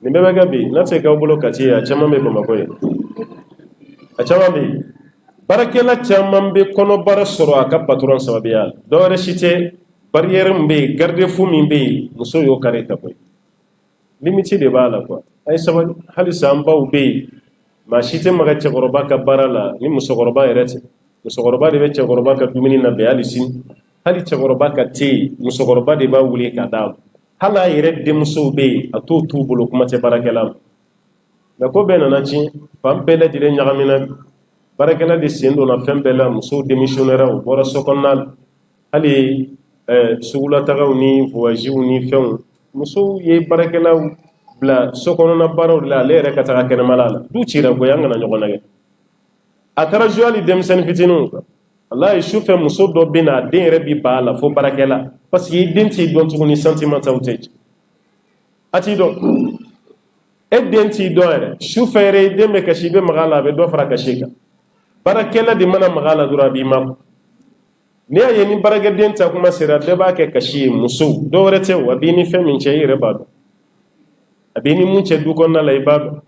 nin bɛɛ bɛ kɛ bi n'a tɛ k'aw bolo kati ye a caman bɛ Bamakɔ ye a caman bɛ yen barakɛla caman bɛ kɔnɔbara sɔrɔ a ka patron sababuya la dɔwɛrɛ si tɛ barrière min bɛ yen garde fou min bɛ yen muso y'o kari ka bɔ yen limite de b'a la quoi a ye sabali halisa an baw bɛ yen maa si tɛ maga cɛkɔrɔba ka baara la ni musokɔrɔba yɛrɛ tɛ musokɔrɔba de bɛ cɛkɔrɔba ka dumuni labɛn hali sini hali cɛkɔrɔba ka te musokɔrɔba de b'a wuli ka d'a ma hali a yɛrɛ denmusow bɛ yen a t'o t'u bolo kuma tɛ baarakɛla ma nka ko bɛɛ nana tiɲɛ fan bɛɛ lajɛlen ɲagamina baarakɛla de sen donna fɛn bɛɛ la musow démissionnera u bɔra so kɔnɔna la hali sugulataagaw ni voyagew ni fɛnw musow ye baarakɛlaw bila so kɔnɔna baaraw de la ale yɛrɛ ka taga kɛnɛmala la du cira koyi an kana ɲɔgɔn nɛgɛ a taara jouer hali denmisɛnnin fitininw kan walayi sufɛ muso dɔ bɛ na a den yɛrɛ bi ban a la fo baarakɛla parce que i den t'i dɔn tuguni sentimental tɛ a t'i dɔn e den t'i dɔn yɛrɛ sufɛ yɛrɛ i den bɛ kasi i bɛ maga a la a bɛ dɔ fara kasi kan baarakɛla de mana maga a la dɔrɔn a b'i ma n'i y'a ye ni baarakɛden ta kuma sera bɛɛ b'a kɛ kasi ye musow dɔwɛrɛ tɛ o a b'i ni fɛn min cɛ i yɛrɛ b'a dɔn a b'i ni mun cɛ du kɔnɔna la i b'a dɔn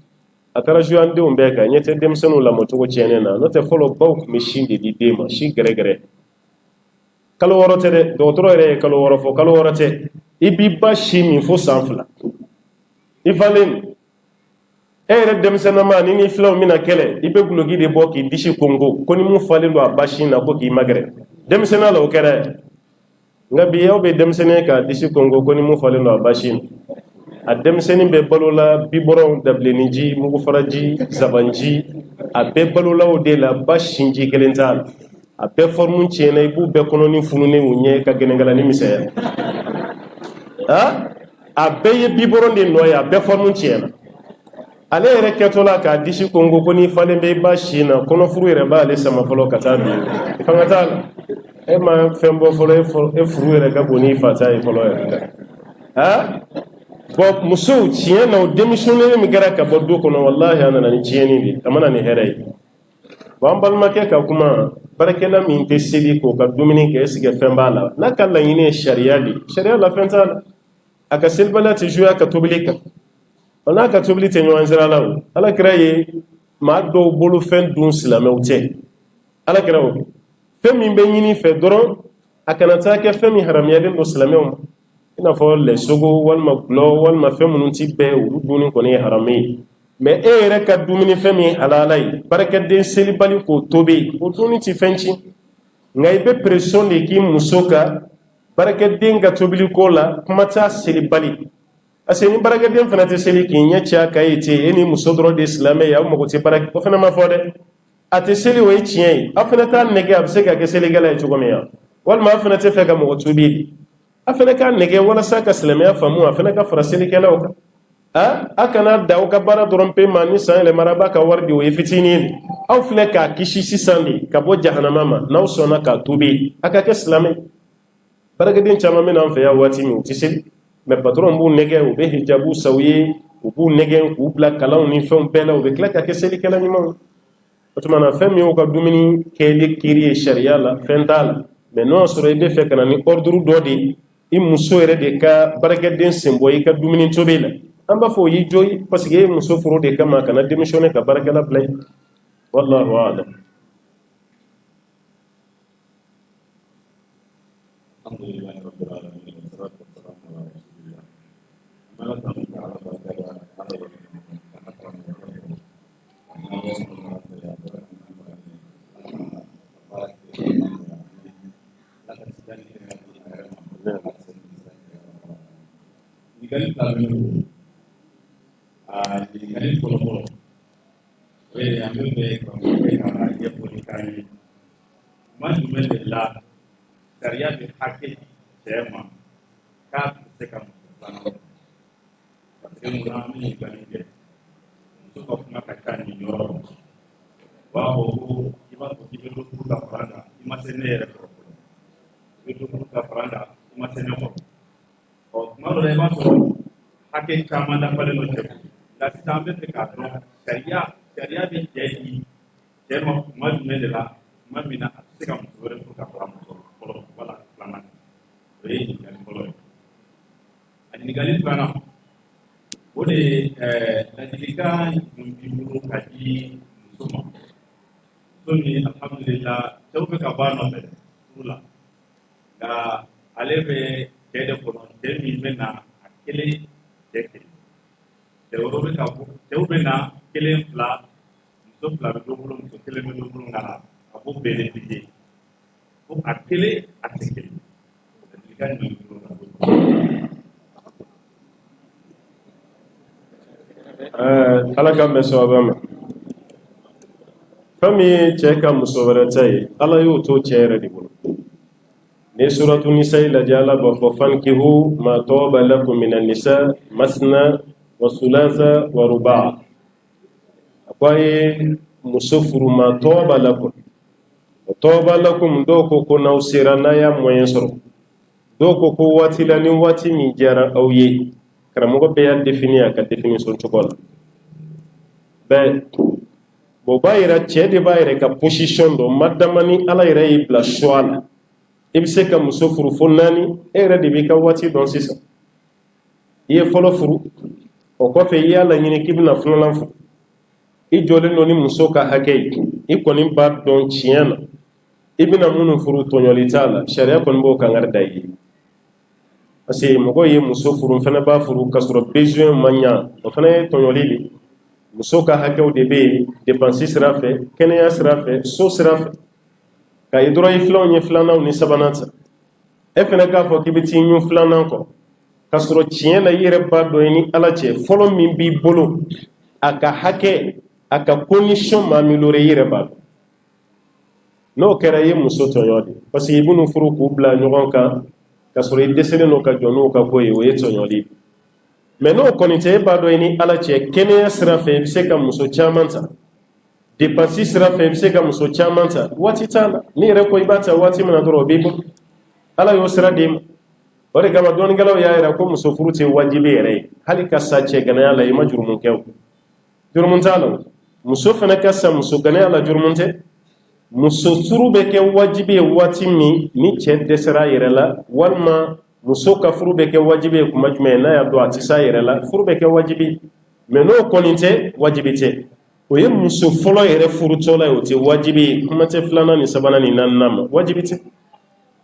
a taara jouer an denw bɛɛ kan ɲɛ tɛ denmisɛnninw lamɔcogo tiɲɛnen na n'o tɛ fɔlɔ baw tun bɛ sin de di den ma si gɛrɛgɛrɛ kalo 6 tɛ dɛ dɔgɔtɔrɔ yɛrɛ ye kalo 6 fɔ kalo 6 tɛ i b'i ba si min fo san 2 i falen e yɛrɛ denmisɛnnama ni ni filaw mina kɛlɛ i bɛ guloki de bɔ k'i disi kongo ko ni mun falen don a ba sin na ko k'i magɛrɛ denmisɛnninya la o kɛra nka bi aw bɛ denmisɛnnin k'a disi kongo ko ni mun falen don a ba sin na a denmisɛnnin bɛ balo la bibɔrɔnw dabilenninji mugufaraji zabanji a bɛɛ balola o de la ba sinji kelen t'a la a bɛɛ forme tiɲɛna i b'u bɛɛ kɔnɔ ni fununen u ɲɛ ka gɛnɛgɛla ni misɛnya a bɛɛ ye bibɔrɔn de nɔ ye a bɛɛ forme tiɲɛna ale yɛrɛ kɛtɔ la k'a disi kongo ko ni falen bɛ i ba sin na kɔnɔfuru yɛrɛ b'ale sama fɔlɔ ka taa bi fanga t'a la e ma fɛn bɔ fɔlɔ e furu yɛrɛ ka bon n'i fa ta ye fɔlɔ yɛrɛ bon musow tiɲɛ na o denmisɛnnin min kɛra ka bɔ du kɔnɔ walahi a nana ni tiɲɛni de a mana ni hɛrɛ ye bon an balimakɛ ka kuma baarakɛla min tɛ seli k'o ka dumuni kɛ est-ce que fɛn b'a la n'a ka laɲini ye sariya de sariya la fɛn t'a la a ka selibaliya tɛ jouer a ka tobili kan n'a ka tobili tɛ ɲɔgɔn sira la o alakira ye maa dɔw bolo fɛn dun silamɛw tɛ alakira o fɛn min bɛ ɲini fɛ dɔrɔn a kana taa kɛ fɛn min haramuyalen don silamɛw ma i n'a fɔ lɛsogo walima gulɔ walima fɛn minnu ti bɛɛ olu dunni kɔni ye haramu ye mais e yɛrɛ ka dumuni fɛn min ye halala ye baarakɛden selibali k'o tobi o dunni ti fɛn ci nka i bɛ pression de k'i muso kan baarakɛden ka tobili ko la kuma t'a selibali parce que ni baarakɛden fana tɛ seli k'i ɲɛ ci a kan ye ten e ni muso dɔrɔn de ye silamɛ ye aw mago tɛ baara o fana ma fɔ dɛ a tɛ seli o ye tiɲɛ ye aw fana t'a nɛgɛ a bɛ se ka kɛ selikɛla ye cogo min na walima aw fana tɛ fɛ ka mɔgɔ tobi a fana k'a nɛgɛ walasa ka silamɛya faamu a fana ka fara selikɛlaw kan a kana da aw ka baara dɔrɔn pe ma ni san yɛlɛmara b'a ka wari di o ye fitinin de aw filɛ k'a kisi sisan de ka bɔ jahanama ma n'aw sɔnna k'a tobi a ka kɛ silamɛ baarakɛden caman bɛ na an fɛ yan waati min u tɛ seli mais patron b'u nɛgɛ u bɛ hijabu sa u ye u b'u nɛgɛ k'u bila kalanw ni fɛnw bɛɛ la u bɛ tila ka kɛ selikɛla ɲumanw otumana fɛn min y'u ka dumuni kɛli kiri ye sariya la fɛn t'a la mais n'o y'a sɔrɔ i bɛ fɛ ka na ni ordre dɔ de i muso yɛrɛ de ka baarakɛden sen bɔ i ka dumuni tobi la an b'a fɔ o y'i jɔ ye parce que e ye muso furu de kama kana démissionner ka baarakɛla bila yen wallahu a'lam. Alhamdulillah rabbil alamin wassalatu wassalamu ala rasulillah. Malakan ta'ala baraka Nikali tabiru nikali kolokolo we ambil be kana dia polikani majumel la syariat bi hakki tema ka sekam sana semu ni gani de so kuma kakani nyoro wa ho iba ko tibe lu ka faranda imasenere ko itu ka faranda imasenere ko kuma le ba so hakki kama da pale no tebu la sitambe te ka don syariat bi jadi tema majumel la mamina sekam sore ka faranda kalau wala laman ini yang kalau ani gali plana boleh najilikan membimbing kaji semua suni alhamdulillah coba kabar nomor pula da alebe kede kono demi mena akili deke teorobe kabu teorobe na kele fla so fla do bulum so kele do bulum ngala abu benefit akili artikel kan ala ka mɛ sababa ma fɛn min ye cɛ ka muso wɛrɛ ta ye ala y'o to cɛ yɛrɛ de bolo ni suratu nisa lajɛ ala b'a fɔ fankihu ma tɔba lakum mina nisa masna wa sulasa wa ruba a ko a ye muso furu ma tɔba lakum tɔba lakum dɔw ko ko n'aw sera n'a y'a moyen sɔrɔ dɔw ko ko waati la ni waati min diyara aw ye karamɔgɔ bɛɛ y'a définir a ka définition cogo la bɛɛ bon b'a yira cɛ de b'a yɛrɛ ka position dɔn madama ni ala yɛrɛ y'i bila choix la i bɛ se ka muso furu fo 4 e yɛrɛ de b'i ka waati dɔn sisan i ye fɔlɔ furu o kɔfɛ i y'a laɲini k'i bɛna 2nan furu i jɔlen don ni muso ka hakɛ ye i kɔni b'a dɔn tiɲɛ na i bɛna minnu furu tɔɲɔli t'a la sariya kɔni b'o kangari da i ye parce que mɔgɔ ye muso furu fana b'a furu k'a sɔrɔ besoin ma ɲa o fana ye tɔɲɔli de muso ka hakɛw de bɛ yen dépense sira fɛ kɛnɛya sira fɛ so sira fɛ ka ye dɔrɔn i filanw ye 2nan ni 3nan ta e fana k'a fɔ k'i bɛ t'i ɲun 2nan kɔ k'a sɔrɔ tiɲɛ la i yɛrɛ b'a dɔn i ni ala cɛ fɔlɔ min b'i bolo a ka hakɛ a ka condition ma améliorer i yɛrɛ b'a dɔn n'o kɛra i ye muso tɔɲɔ de parce que i b'u furu k'u bila ɲɔgɔn kan k'a sɔrɔ i dɛsɛlen don ka jɔ n'o ka ko ye o ye tɔɲɔli mais n'o kɔni tɛ e b'a dɔn i ni ala cɛ kɛnɛya sira fɛ i bɛ se ka muso caman ta dépense sira fɛ i bɛ se ka muso caman ta waati t'a la ni yɛrɛ ko i b'a ta waati min na dɔrɔn o b'i bolo ala y'o sira d'e ma o de kama dɔɔnikɛlaw y'a yira ko muso furu tɛ wajibi yɛrɛ ye hali ka sa cɛ ganaya la i ma jurumu kɛ o jurumu t'a la muso fana ka sa muso ganaya la jurumu tɛ muso furu bɛ kɛ wajibi ye waati min ni cɛ dɛsɛra a yɛrɛ la walima muso ka furu bɛ kɛ wajibi ye kuma jumɛn n'a y'a dɔn a tɛ s'a yɛrɛ la furu bɛ kɛ wajibi mais n'o kɔni tɛ wajibi tɛ o ye muso fɔlɔ yɛrɛ furutɔla ye o tɛ wajibi ye kuma tɛ 2nan ni 3nan ni 4nan ma wajibi tɛ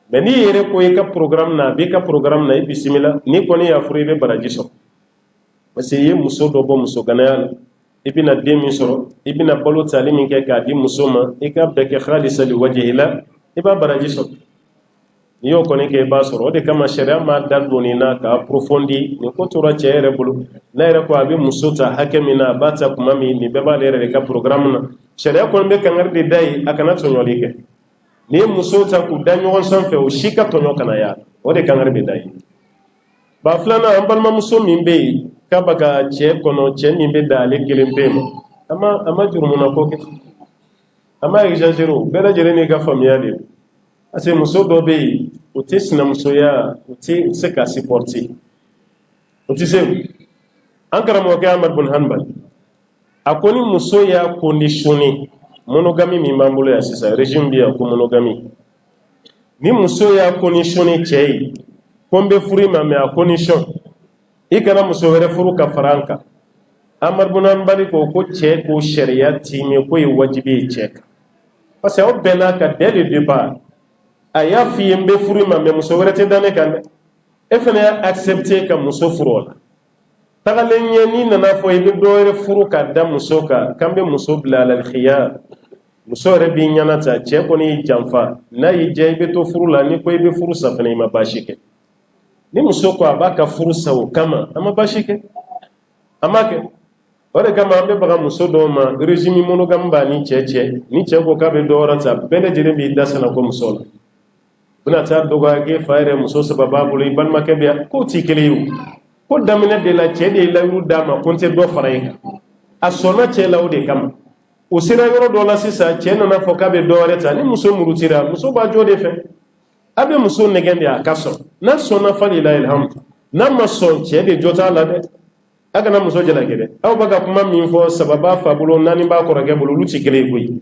mais n'i yɛrɛ ko i ka programme na a b'i ka programme na i bisimila n'i kɔni y'a furu i bɛ baraji sɔrɔ parce que i ye muso dɔ bɔ muso ganaya la i bɛna den min sɔrɔ i bɛna balo tali min kɛ k'a di muso ma i ka bɛɛ kɛ khalisa li wajhi la i b'a baraji sɔrɔ n'i y'o kɔni kɛ i b'a sɔrɔ o de kama sariya ma da don nin na k'a approfondi nin ko tora cɛ yɛrɛ bolo n'a yɛrɛ ko a bɛ muso ta hakɛ min na a b'a ta kuma min nin bɛɛ b'ale yɛrɛ de ka programme na sariya kɔni bɛ kangari de da ye a kana tɔɲɔli kɛ n'i ye muso ta k'u da ɲɔgɔn sanfɛ o si ka tɔɲɔ kana y'a o de kangari bɛ da ye ba 2nan an balimamuso min bɛ yen k'a bɛ ka cɛ kɔnɔ cɛ min bɛ da ale kelen pe ma a ma jurumuna ko kɛ a ma exagérer o bɛɛ lajɛlen n'i ka faamuya de don parce que muso dɔ bɛ yen o tɛ sinamusoya o tɛ se ka supporter o tɛ se an karamɔgɔkɛ Ahmad bin Hanbal a ko ni muso y'a conditionné monogamie min b'an bolo yan sisan régime bɛ yan ko monogamie ni muso y'a conditionné cɛ ye ko n bɛ furu i ma mais a condition i kana muso wɛrɛ furu ka fara an kan Amadu Bunanbali ko cɛ ko sariya t'i ɲɛ ko ye wajibi ye cɛ kan parce que aw bɛnna ka dès le départ a y'a f'i ye n bɛ furu i ma mais muso wɛrɛ tɛ da ne kan dɛ e fana y'a accepté ka muso furu o la tagalen ɲɛ n'i nana fɔ i bɛ dɔ wɛrɛ furu ka da muso kan k'an bɛ muso bila alal khiyar muso yɛrɛ b'i ɲɛna ta cɛ kɔni y'i janfa n'a y'i diya i bɛ to furu la ni ko i bɛ furu sa fana i ma baasi kɛ ni muso ko a b'a ka furu sa o kama a ma baasi kɛ a ma kɛ o de kama an bɛ baga muso dɔw ma régime monogame b'a ni cɛ ni cɛ ko k'a bɛ dɔ wɛrɛ ta bɛɛ lajɛlen b'i da sana ko muso la bɛna taa dɔgɔya k'e fa yɛrɛ muso saba b'a bolo i balimakɛ bɛ yan k'o t'i kelen ye o ko daminɛ de la cɛ de ye layiru d'a ma ko n tɛ dɔ fara i kan a sɔnna cɛ la o de kama o sera yɔrɔ dɔ la sisan cɛ nana fɔ k'a bɛ dɔ wɛrɛ ta ni muso murutira muso b'a jɔ de fɛ a bɛ muso nɛgɛn de a ka sɔn n'a sɔnna falilahi alhamdu n'a ma sɔn cɛ de jɔ t'a la dɛ a kana muso jalaki dɛ aw bɛ ka kuma min fɔ saba b'a fa bolo naani b'a kɔrɔkɛ bolo olu tɛ kelen ye koyi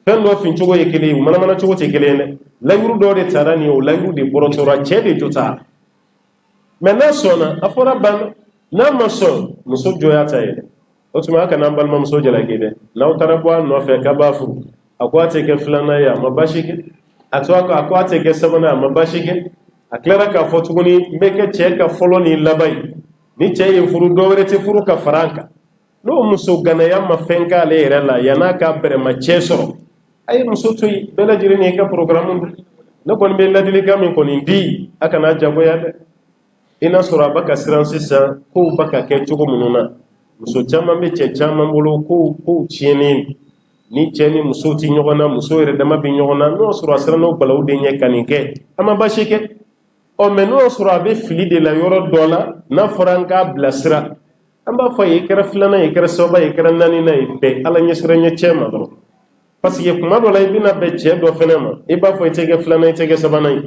fɛn dɔ fin cogo ye kelen ye manamana cogo tɛ kelen ye dɛ layiru dɔ de taara nin ye o layiru de bɔrɔtora cɛ de jɔ t'a la mais n'a sɔnna a fɔra ban n'a ma sɔn muso jɔya ta ye dɛ o tuma a kana an balimamuso jalaki dɛ n'aw taara bɔ a nɔfɛ k'a b'a furu a ko a tɛ kɛ filanan ye a ma baasi kɛ a ko a tɛ kɛ sabanan a ma baasi kɛ a tilara k'a fɔ tuguni n bɛ kɛ cɛ ka fɔlɔ ni laban ye ni cɛ ye furu dɔ wɛrɛ tɛ furu ka fara an kan n'o muso ganaya ma fɛn k'ale yɛrɛ la yan'a ka bɛrɛma cɛ sɔrɔ a ye muso to yen bɛɛ lajɛlen n'i ka programme don ne kɔni bɛ ladilikan min kɔni di a kana jagoya dɛ i n'a sɔrɔ a bɛ ka siran sisan kow bɛ ka kɛ cogo minnu na muso caman bɛ cɛ caman bolo kow tiɲɛnen ni cɛ ni muso tɛ ɲɔgɔn na muso yɛrɛ dama bɛ ɲɔgɔn na n'o sɔrɔ a sera n'o balawu de ɲɛ ka nin kɛ a ma baasi kɛ mais n'o sɔrɔ a bɛ fili de la yɔrɔ dɔ la n'a fɔra an k'a bilasira an b'a fɔ a ye i kɛra filanan ye i kɛra sababan ye i kɛra naaninan ye bɛɛ ala ɲɛsiran ɲɛ cɛ ma dɔrɔn parce que kuma dɔ la i bɛna bɛn cɛ dɔ fɛnɛ ma i b'a fɔ i tɛ kɛ filanan i tɛ kɛ sabanan ye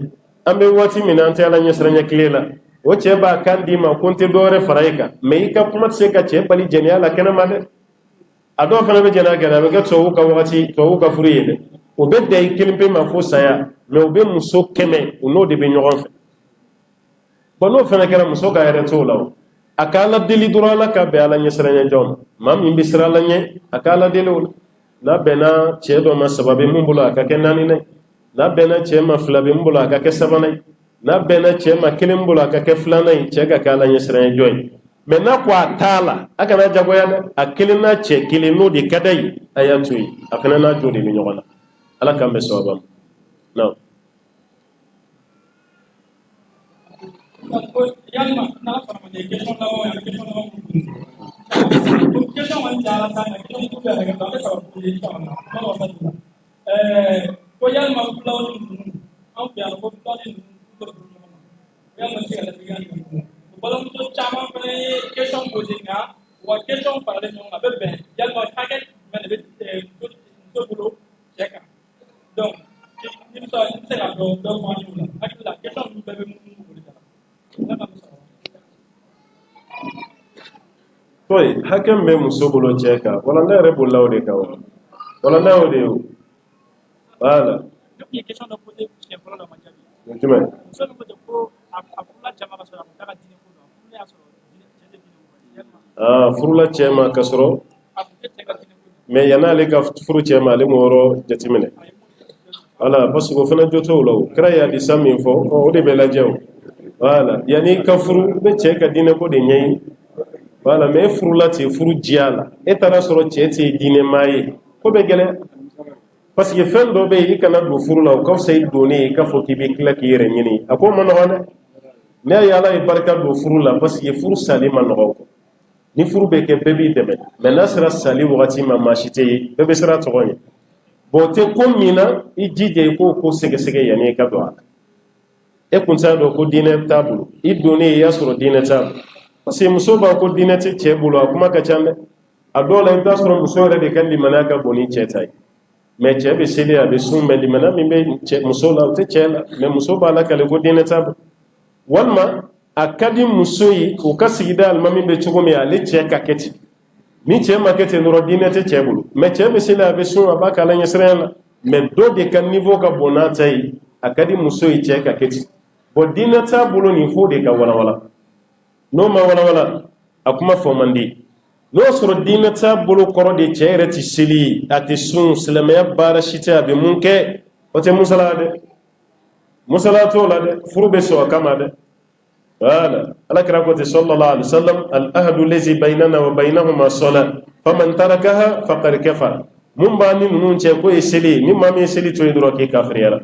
an bɛ waati min na an tɛ ala ɲɛsiran ɲɛ tile la o cɛ b'a kan d'i ma ko n tɛ dɔ wɛrɛ fara i kan mais i ka kuma tɛ se ka cɛ bali jɛnɛya la kɛnɛma dɛ a dɔw fana bɛ jɛnɛya kɛ a bɛ kɛ tubabuw ka wagati tubabuw ka furu ye dɛ o bɛ da i kelen pe ma fo saya mais o bɛ muso 100 u n'o de bɛ ɲɔgɔn fɛ bon n'o fana kɛra muso ka yɛrɛ t'o la o a ka ala deli dɔrɔn ala ka bɛn ala ɲɛsiran ɲɛ jɔn ma maa min bɛ siran ala ɲɛ a ka ala deli o la n'a bɛnna cɛ dɔ ma 3 bɛ mun bolo a ka kɛ 4nan ye n'a bɛnna cɛ ma 2 bɛ mun bolo a ka kɛ 3nan ye n'a bɛnna cɛ ma 1 bolo a ka kɛ 2nan ye cɛ ka kɛ ala ɲɛsiran ɲɛ jɔn ye mais n'a ko a t'a la a kana jagoya dɛ a 1 n'a cɛ 1 n'o de ka d'a ye a y'a to yen a fana n'a jɔ de bɛ ɲɔgɔn na ala k'an bɛ sababa ma non yalima n'ala sɔnna ma question laban ya question laban question man jara ta na question ku bɛ kɛ an bɛ saba ko ye caman na ma wasa dun ko yalima fulaw ni an fɛ yan ko fulaw ni ko yalima se ka lafiya ni balimamuso caman fana ye question posé nka wa question faralen ɲɔgɔn kan a bɛ bɛn yalima hakɛ jumɛn de bɛ muso bolo cɛ kan donc ni bɛ se ka dɔ fɔ an y'o la hakili la question ninnu bɛɛ bɛ mun bolo ta toy hakɛ min bɛ muso bolo cɛ kan wala ne yɛrɛ bolila o de kan wala ne y'o de ye o voilà jumɛn furula cɛ ma ka sɔrɔ mais yan'ale ka furu cɛ ma ale m'o yɔrɔ jateminɛ voilà parce que o fana jo t'o la o kira ye hadisa min fɔ o de bɛ lajɛ o voilà yanni ka furu bɛ cɛ ka diinɛ ko de ɲɛɲini voilà mais e furula ten furu diya la e taara sɔrɔ cɛ tɛ diinɛ maa ye ko bɛ gɛlɛya parce que fɛn dɔ bɛ yen i kana don furu la o ka fisa i donnen i k'a fɔ k'i bɛ tila k'i yɛrɛ ɲini a ko ma nɔgɔn dɛ ne y'a ye ala ye barika don furu la parce que furu sali ma nɔgɔn ni furu bɛ kɛ bɛɛ b'i dɛmɛ mais n'a sera sali wagati ma maa si tɛ ye bɛɛ bɛ siran a tɔgɔ ɲɛ bon o tɛ ko min na i jija i k'o ko sɛgɛsɛgɛ yanni i ka don a la e kun t'a dɔn ko diinɛ t'a bolo i donnen i y'a sɔrɔ diinɛ t'a bolo parce que muso b'a ko diinɛ tɛ cɛ bolo a kuma ka ca dɛ a dɔw la i bɛ t'a sɔrɔ muso yɛrɛ de ka limaniya ka bon ni cɛ ta ye mais cɛ bɛ seli a bɛ sun mais limaniya min bɛ muso la o tɛ cɛ la mais muso b'a la kale ko diinɛ t'a bolo walima a ka di muso ye o ka sigida alimami bɛ cogo min ale cɛ ka kɛ ten ni cɛ ma kɛ ten dɔrɔn diinɛ tɛ cɛ bolo mais cɛ bɛ seli a bɛ sun a b'a kɛ ala ɲɛsiranya la mais dɔ de ka niveau ka bon n'a ta ye a ka di muso ye cɛ ka kɛ ten bon diinɛ t'a bolo nin fo de ka walawala n'o ma walawala a kuma fɔ man di n'o sɔrɔ diinɛ t'a bolo kɔrɔ de cɛ yɛrɛ tɛ seli a tɛ sun silamɛya baara si tɛ a bɛ mun kɛ o tɛ musala dɛ musala t'o la dɛ furu bɛ sɔn a kama dɛ voilà alakira ko te sallallahu alaihi wasallam al ahdu allazi bainana wa bainahuma as-salat faman tarakaha faqad kafara mun ba ni nunun cɛ ko ye seli ni ma min seli to ye dɔrɔn k'i kafiriyara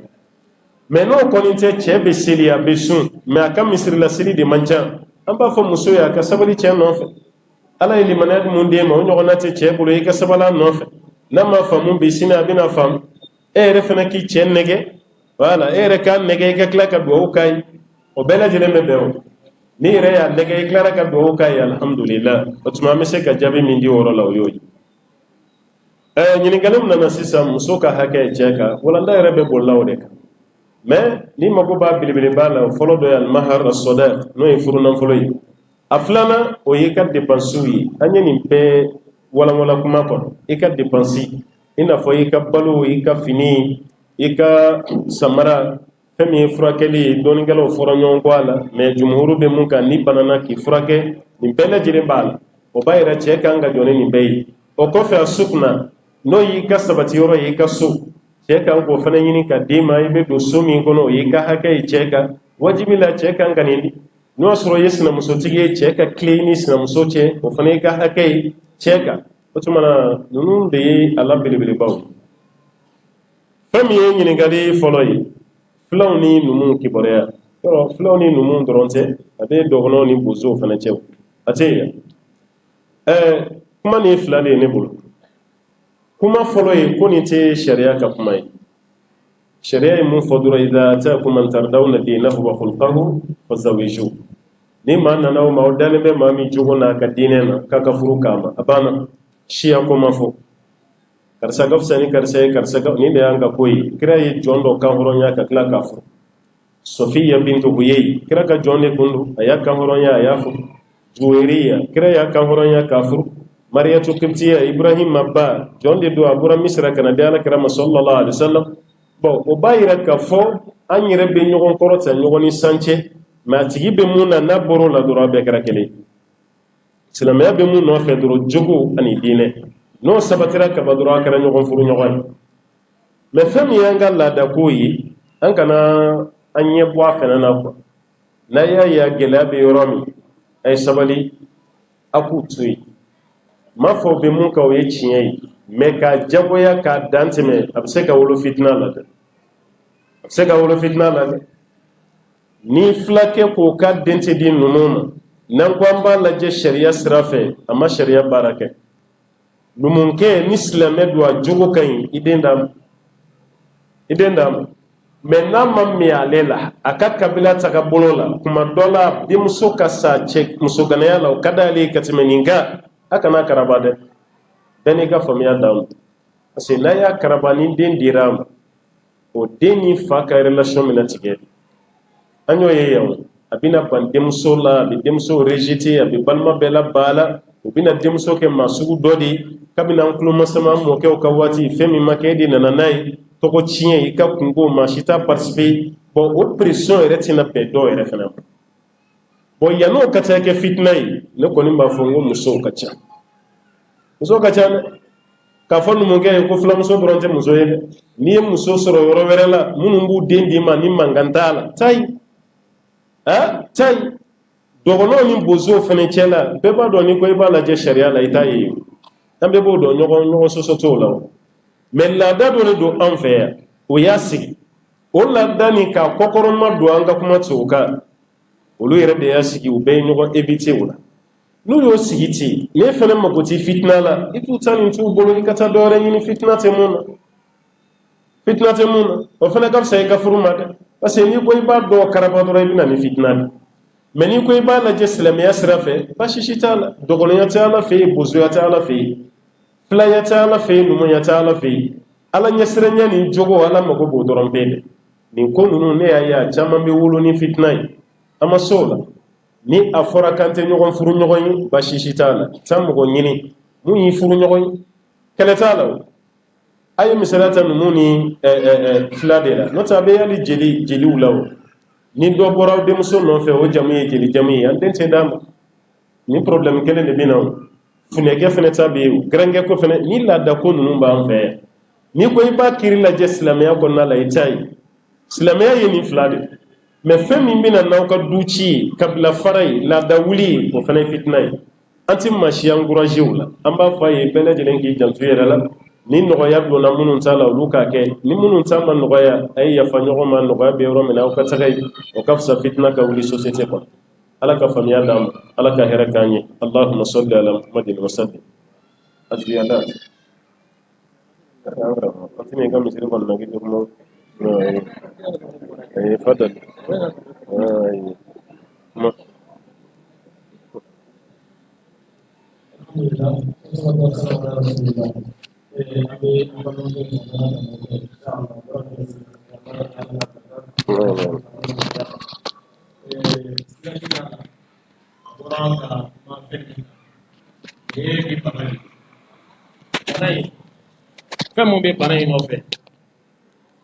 mais n'o kɔni tɛ cɛ bɛ seli a bɛ sun mais a ka misiri la seli de man ca an b'a fɔ muso ye a ka sabali cɛ nɔfɛ ala ye limaniya mun d'e ma o ɲɔgɔnna tɛ cɛ bolo i ka sabali a nɔfɛ n'a ma faamu bi sini a bɛna faamu e yɛrɛ fana k'i cɛ nɛgɛ voilà e yɛrɛ k'a nɛgɛ i ka tila ka duwawu k'a ye o bɛɛ lajɛlen bɛ bɛn o ni yɛrɛ y'a nɛgɛ i tilara ka duwawu k'a ye alhamdulillah o tuma an bɛ se ka jaabi min di o yɔrɔ la o y'o ye ɲininkali min nana sisan muso ka hakɛ cɛ kan walanda yɛrɛ bɛ bolila o de kan mais ni mago b'a belebeleba la fɔlɔ dɔ ye almahar as-sadaq n'o ye furunafolo ye a filanan o ye i ka dépenses ye an ye nin bɛɛ walanwalan kuma kɔnɔ i ka dépenses i n'a fɔ i ka balo i ka fini i ka samara fɛn min ye furakɛli ye dɔɔnikɛlaw fɔra ɲɔgɔn kɔ a la mais jumhuru bɛ mun kan ni banana k'i furakɛ nin bɛɛ lajɛlen b'a la o b'a yɛrɛ cɛ kan ka jɔ ni nin bɛɛ ye o kɔfɛ a sukuna n'o y'i ka sabati yɔrɔ ye i ka so cɛ kan k'o fana ɲini ka d'i ma i bɛ don so min kɔnɔ o y'i ka hakɛ ye cɛ kan wajibi la cɛ kan ka nin di n'o y'a sɔrɔ i ye sinamusotigi ye cɛ ka tile i ni sinamuso cɛ o fana y'i ka hakɛ ye cɛ kan o tuma na ninnu de ye a la belebelebaw fɛn min ye ɲininkali fɔlɔ ye filaw ni numu kibaruya yɔrɔ filaw ni numu dɔrɔn tɛ a bɛ dɔgɔnɔw ni bozow fana cɛ a tɛ yen kuma ni fila de ye ne bolo kuma fɔlɔ ye ko nin tɛ sariya ka kuma ye sariya ye mun fɔ dɔrɔn idha ataakum man tardawna dinahu wa khulqahu fazawwijuhu ni maa nana o ma o dalen bɛ maa min jogo n'a ka diinɛ na k'a ka furu k'a ma a banna siya ko ma fɔ karisa ka fisa ni karisa ye karisa ka ni de y'an ka ko ye kira ye jɔn dɔ kan hɔrɔnya ka tila k'a fɔ Sofiya bintu Huyay kira ka jɔn de kun don a y'a kan hɔrɔnya a y'a fɔ Juwayriya kira y'a kan hɔrɔnya k'a furu Mariyatu Kiptiya Ibrahima ba jɔn de don a bɔra Misira kana di Alakira ma sallallahu alaihi wasallam bon o b'a yira k'a fɔ an yɛrɛ bɛ ɲɔgɔn kɔrɔ ta ɲɔgɔn ni san cɛ mais a tigi bɛ mun na n'a bɔr'o la dɔrɔn a bɛɛ kɛra kelen silamɛya bɛ mun nɔfɛ dɔrɔn jogo ani diinɛ n'o sabatira kaba dɔrɔn a kɛra ɲɔgɔn furu ɲɔgɔn ye mais fɛn min y'an ka laadako ye an kana an ɲɛ bɔ a fɛnɛ na quoi n'a y'a ye a gɛlɛya bɛ yɔrɔ min a ye sabali a k'u to yen m'a fɔ bɛ mun kan o ye tiɲɛ ye mais k'a jagoya k'a dan tɛmɛ a bɛ se ka wolo fitina la dɛ a bɛ se ka wolo fitina la dɛ ni fulakɛ k'o ka den tɛ di ninnu ma n'an ko an b'a lajɛ sariya sira fɛ a ma sariya baara kɛ numukɛ ni silamɛ don a jogo ka ɲi i den d'a ma i den d'a ma mais n'a ma min ale la a ka kabila taga bolo la kuma dɔ la denmuso ka sa cɛ musoganaya la o ka d'ale ye ka tɛmɛ nin kan a kana karaba dɛ bɛɛ n'i ka faamuya d'a ma parce que n'a y'a karaba ni den dira a ma o den ni fa ka relation mina tigɛ an y'o ye yan a bɛna ban denmuso la a bɛ denmuso rejeter a bɛ balima bɛɛ la ba la u bɛna denmuso kɛ maa sugu dɔ de ye kabini an tulomasama mɔkɛw ka waati fɛn min ma kɛ e de nana n'a ye tɔgɔ tiɲɛ i ka kungo maa si t'a participer bon o pression yɛrɛ tɛna bɛn dɔw yɛrɛ fana ma bon yan'o ka taa kɛ fitina ye ne kɔni b'a fɔ n ko musow ka ca musow ka ca dɛ k'a fɔ numukɛ ye ko filamuso dɔrɔn tɛ muso ye dɛ n'i ye muso sɔrɔ yɔrɔ wɛrɛ la minnu b'u den d'i ma ni mankan t'a la taa yen taa yen dɔgɔnɔw ni bozow fana cɛ la bɛɛ b'a dɔn ni ko i b'a lajɛ sariya la i t'a ye an bɛɛ b'o dɔn ɲɔgɔn sɔsɔ t'o la mais laada dɔ de don an fɛ yan o y'a sigi o laada nin k'a kɔkɔrɔma don an ka kuma tɛw kan olu yɛrɛ de y'a sigi u bɛɛ ye ɲɔgɔn éviter o la n'u y'o sigi ten n'e fana mago tɛ fitina la i t'u ta nin t'u bolo i ka taa dɔwɛrɛ ɲini fitina tɛ mun na fitina tɛ mun na o fana ka fisa i ka furu ma dɛ parce que n'i ko i b'a dɔn karaba dɔrɔn i bɛ na ni fitina de mais n'i ko i b'a lajɛ silamɛya sira fɛ baasi si t'a la dɔgɔnɔnya tɛ ala fɛ yen bozoya tɛ ala fɛ yen filaya tɛ ala fɛ yen numuya tɛ ala fɛ yen ala ɲɛsiranya ni jogo ala mago b'o dɔrɔn bɛɛ de nin ko ninnu ne y'a ye a caman bɛ wolo ni fitina ye an ma s'o la ni a fɔra kan tɛ ɲɔgɔn furu ɲɔgɔn ye baasi si t'a la taa mɔgɔ ɲini mun yi furu ɲɔgɔn kɛlɛ t'a la a ye misaliya ta numu ni fila de la n'o tɛ a bɛ hali jeliw la o ni dɔ bɔra denmuso nɔfɛ o jamu ye jeli jamu ye an den tɛ d'a ma ni problème kelen de bɛ na o funɛkɛ fɛnɛ ta bɛ yen o gɛrɛnkɛ ko fɛnɛ ni laada ko ninnu b'an fɛ yan n'i ko i b'a kiri lajɛ silamɛya kɔnɔna la i t'a ye silamɛya ye nin fila de mais fɛn min bɛna n'aw ka du ci ye kabila fara ye laada wuli ye o fɛnɛ ye fitina ye an ti maa si encouragé o la an b'a fɔ a ye bɛɛ lajɛlen k'i janto i yɛrɛ la ni nɔgɔya donna minnu t'a la olu k'a kɛ ni minnu t'a ma nɔgɔya a ye yafa ɲɔgɔn ma nɔgɔya bɛ yɔrɔ min na aw ka taga ye o ka fisa fitina ka wuli société kɔnɔ ala ka faamuya d'an ma ala ka hɛrɛ k'an ye allahumma salli ala muhammadin wa sallim asbiyada continue ka misiri kɔnɔ na k'i kuma fadal fɛn mun bɛ bana in nɔfɛ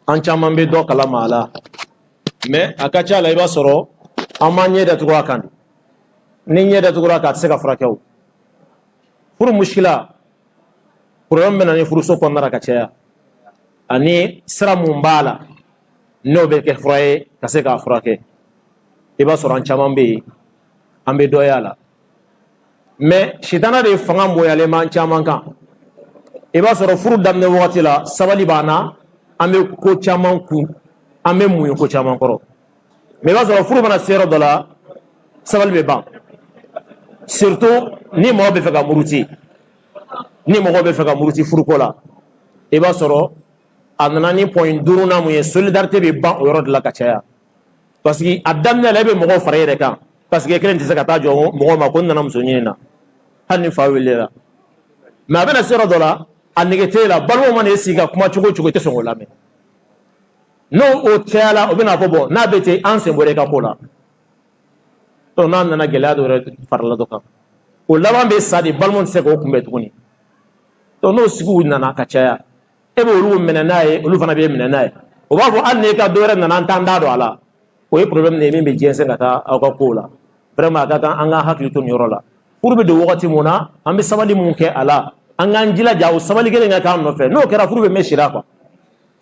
an caman bɛ dɔ kalama a la mais a ka ca la i b'a sɔrɔ an ma ɲɛ datugu a kan ni ɲɛ datugura a kan a tɛ se ka furakɛ o furu muskila problème bɛ na ni furuso kɔnɔna la ka caya ani sira mun b'a la n'o bɛ kɛ fura ye ka se k'a furakɛ i b'a sɔrɔ an caman bɛ yen an bɛ dɔ y'a la mais sitana de fanga bonyalen b'an caman kan i b'a sɔrɔ furu daminɛ wagati la sabali b'an na an bɛ ko caman kun an bɛ muɲu ko caman kɔrɔ mais i b'a sɔrɔ furu mana se yɔrɔ dɔ la sabali bɛ ban surtout ni mɔgɔ bɛ fɛ ka muruti ni mɔgɔ bɛ fɛ ka muruti furuko la i b'a sɔrɔ a nana ni point 5nan mun ye solidarité bɛ ban o yɔrɔ de la ka caya parce que a daminɛ la i bɛ mɔgɔw fara i yɛrɛ kan parce que kelen tɛ se ka taa jɔ mɔgɔw ma ko n nana muso ɲini na hali ni fa welela mais a bɛna se yɔrɔ dɔ la a nege t'e la balimaw mana e sigi ka kuma cogo o cogo i tɛ sɔn k'o lamɛn n'o o cayala o bɛna fɔ bon n'a bɛ ten an sen bɔra i ka ko la donc n'a nana gɛlɛya dɔ yɛrɛ farala dɔ kan o laban bɛ sa de balimaw tɛ se k'o kunbɛn tuguni donc n'o sigiw nana ka caya e bɛ olu minɛ n'a ye olu fana bɛ minɛ n'a ye o b'a fɔ hali n'e ka dɔ wɛrɛ nana an t'an da don a la o ye problème de ye min bɛ jɛnsɛn ka taa aw ka kow la vraiment a ka kan an ka hakili to nin yɔrɔ la furu bɛ don wagati mun na an bɛ sabali mun kɛ a la an k'an jilaja o sabali kelen ka k'an nɔfɛ n'o kɛra furu bɛ mɛn sira quoi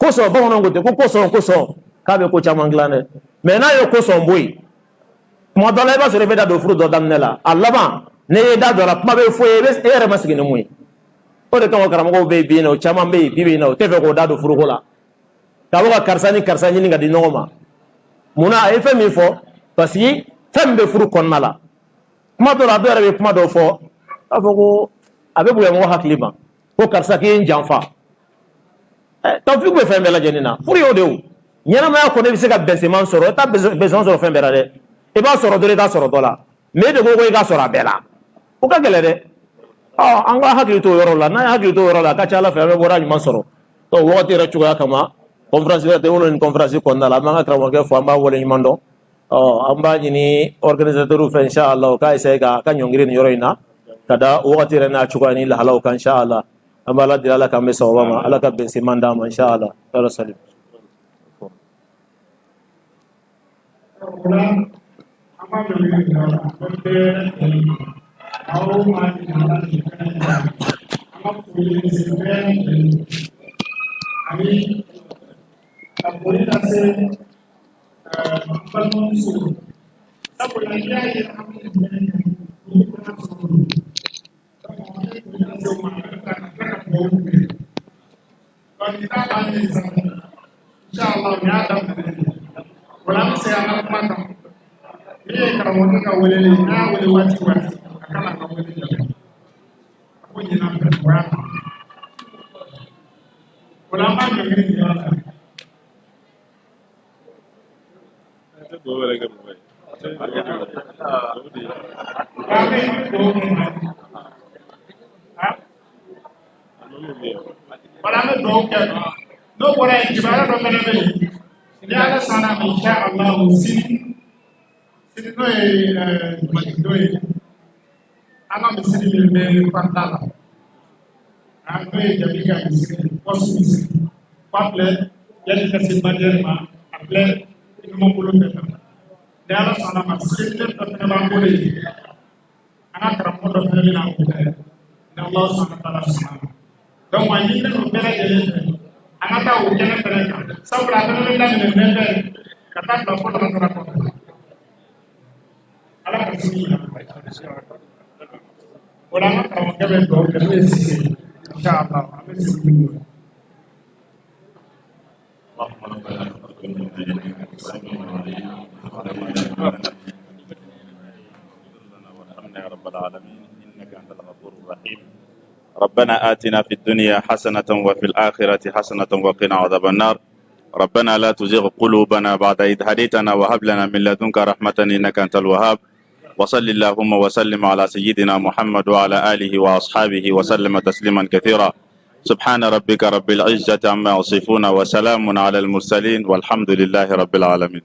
kosɔn bamananw ko ten ko kosɔn k'a bɛ ko caman dilan dɛ mais n'a ye kosɔn bɔ yen tuma dɔ la i b'a sɔrɔ i bɛ da don furu dɔ daminɛ la a laban ne ye da dɔ la kuma bɛ fɔ e yɛrɛ ma sigi ni mun ye o de kama karamɔgɔw bɛ yen bi na o caman bɛ yen bi na o tɛ fɛ k'o da don furuko la k'a bɔ ka karisa ni karisa ɲini ka di ɲɔgɔn ma munna a ye fɛn min fɔ parce que fɛn min bɛ furu kɔnɔna la kuma dɔ la a dɔw yɛrɛ bɛ kuma dɔw fɔ a fɔ ko a bɛ bonya mɔgɔ hakili ma ko karisa k'i ye n janfa tawfik bɛ fɛn bɛɛ lajɛlen na furu y'o de o ɲɛnamaya kɔnɔ i bɛ se ka bɛnseman sɔrɔ i t'a bɛnseman sɔrɔ fɛn bɛɛ la dɛ i b'a sɔrɔ dɔ i t'a sɔrɔ dɔ la mais e de ko i ka sɔrɔ a bɛɛ la o ka gɛlɛn dɛ an ka hakili to o yɔrɔ la n'an ye hakili to o yɔrɔ la a ka ca ala fɛ an bɛ bɔra ɲuman sɔrɔ donc wagati yɛrɛ cogoya kama conférence yɛrɛ tɛ wolo ni conférence kɔnɔna la an b'an ka karamɔgɔkɛ fɔ an b'a wale ɲuman dɔn an b'a ɲini organisateur fɛ inshallah u k'a essayer ka ɲɔngiri nin yɔrɔ in na ka da wagati yɛrɛ n'a cogoya ni lahalaw kan inshallah an b'a ala deli ala k'an bɛ sababa ma ala ka bɛnseman d'an ma inshallah ala salim no bora en kibara do menene ya ala sana insha Allah sini no e do e ama misiri me pantala Après, il y a des post-musique. Pas plein, il y a des personnes manièrement, après, ils m'ont voulu faire. D'ailleurs, ça n'a pas été fait, parce que n'a pas voulu. On a travaillé dans le milieu de Allah subhanahu wa ta'ala. Donc, on a dit que nous devons aller. On a pas oublié de faire. Ça, pour la première fois, nous devons faire. Quand on a fait la raconte. Alors, c'est ça. On a travaillé dans le milieu de Inch'Allah. اللهم ربنا تقبل منا انك سميع عليم وارحمنا يا رب العالمين انك انت الغفور الرحيم. ربنا آتنا في الدنيا حسنة وفي الآخرة حسنة وقنا عذاب النار. ربنا لا تزغ قلوبنا بعد إذ هديتنا وهب لنا من لدنك رحمة إنك أنت الوهاب. وصل اللهم وسلم على سيدنا محمد وعلى آله وأصحابه وسلم تسليما كثيرا. سبحان ربك رب العزة عما يصفون وسلام على المرسلين والحمد لله رب العالمين.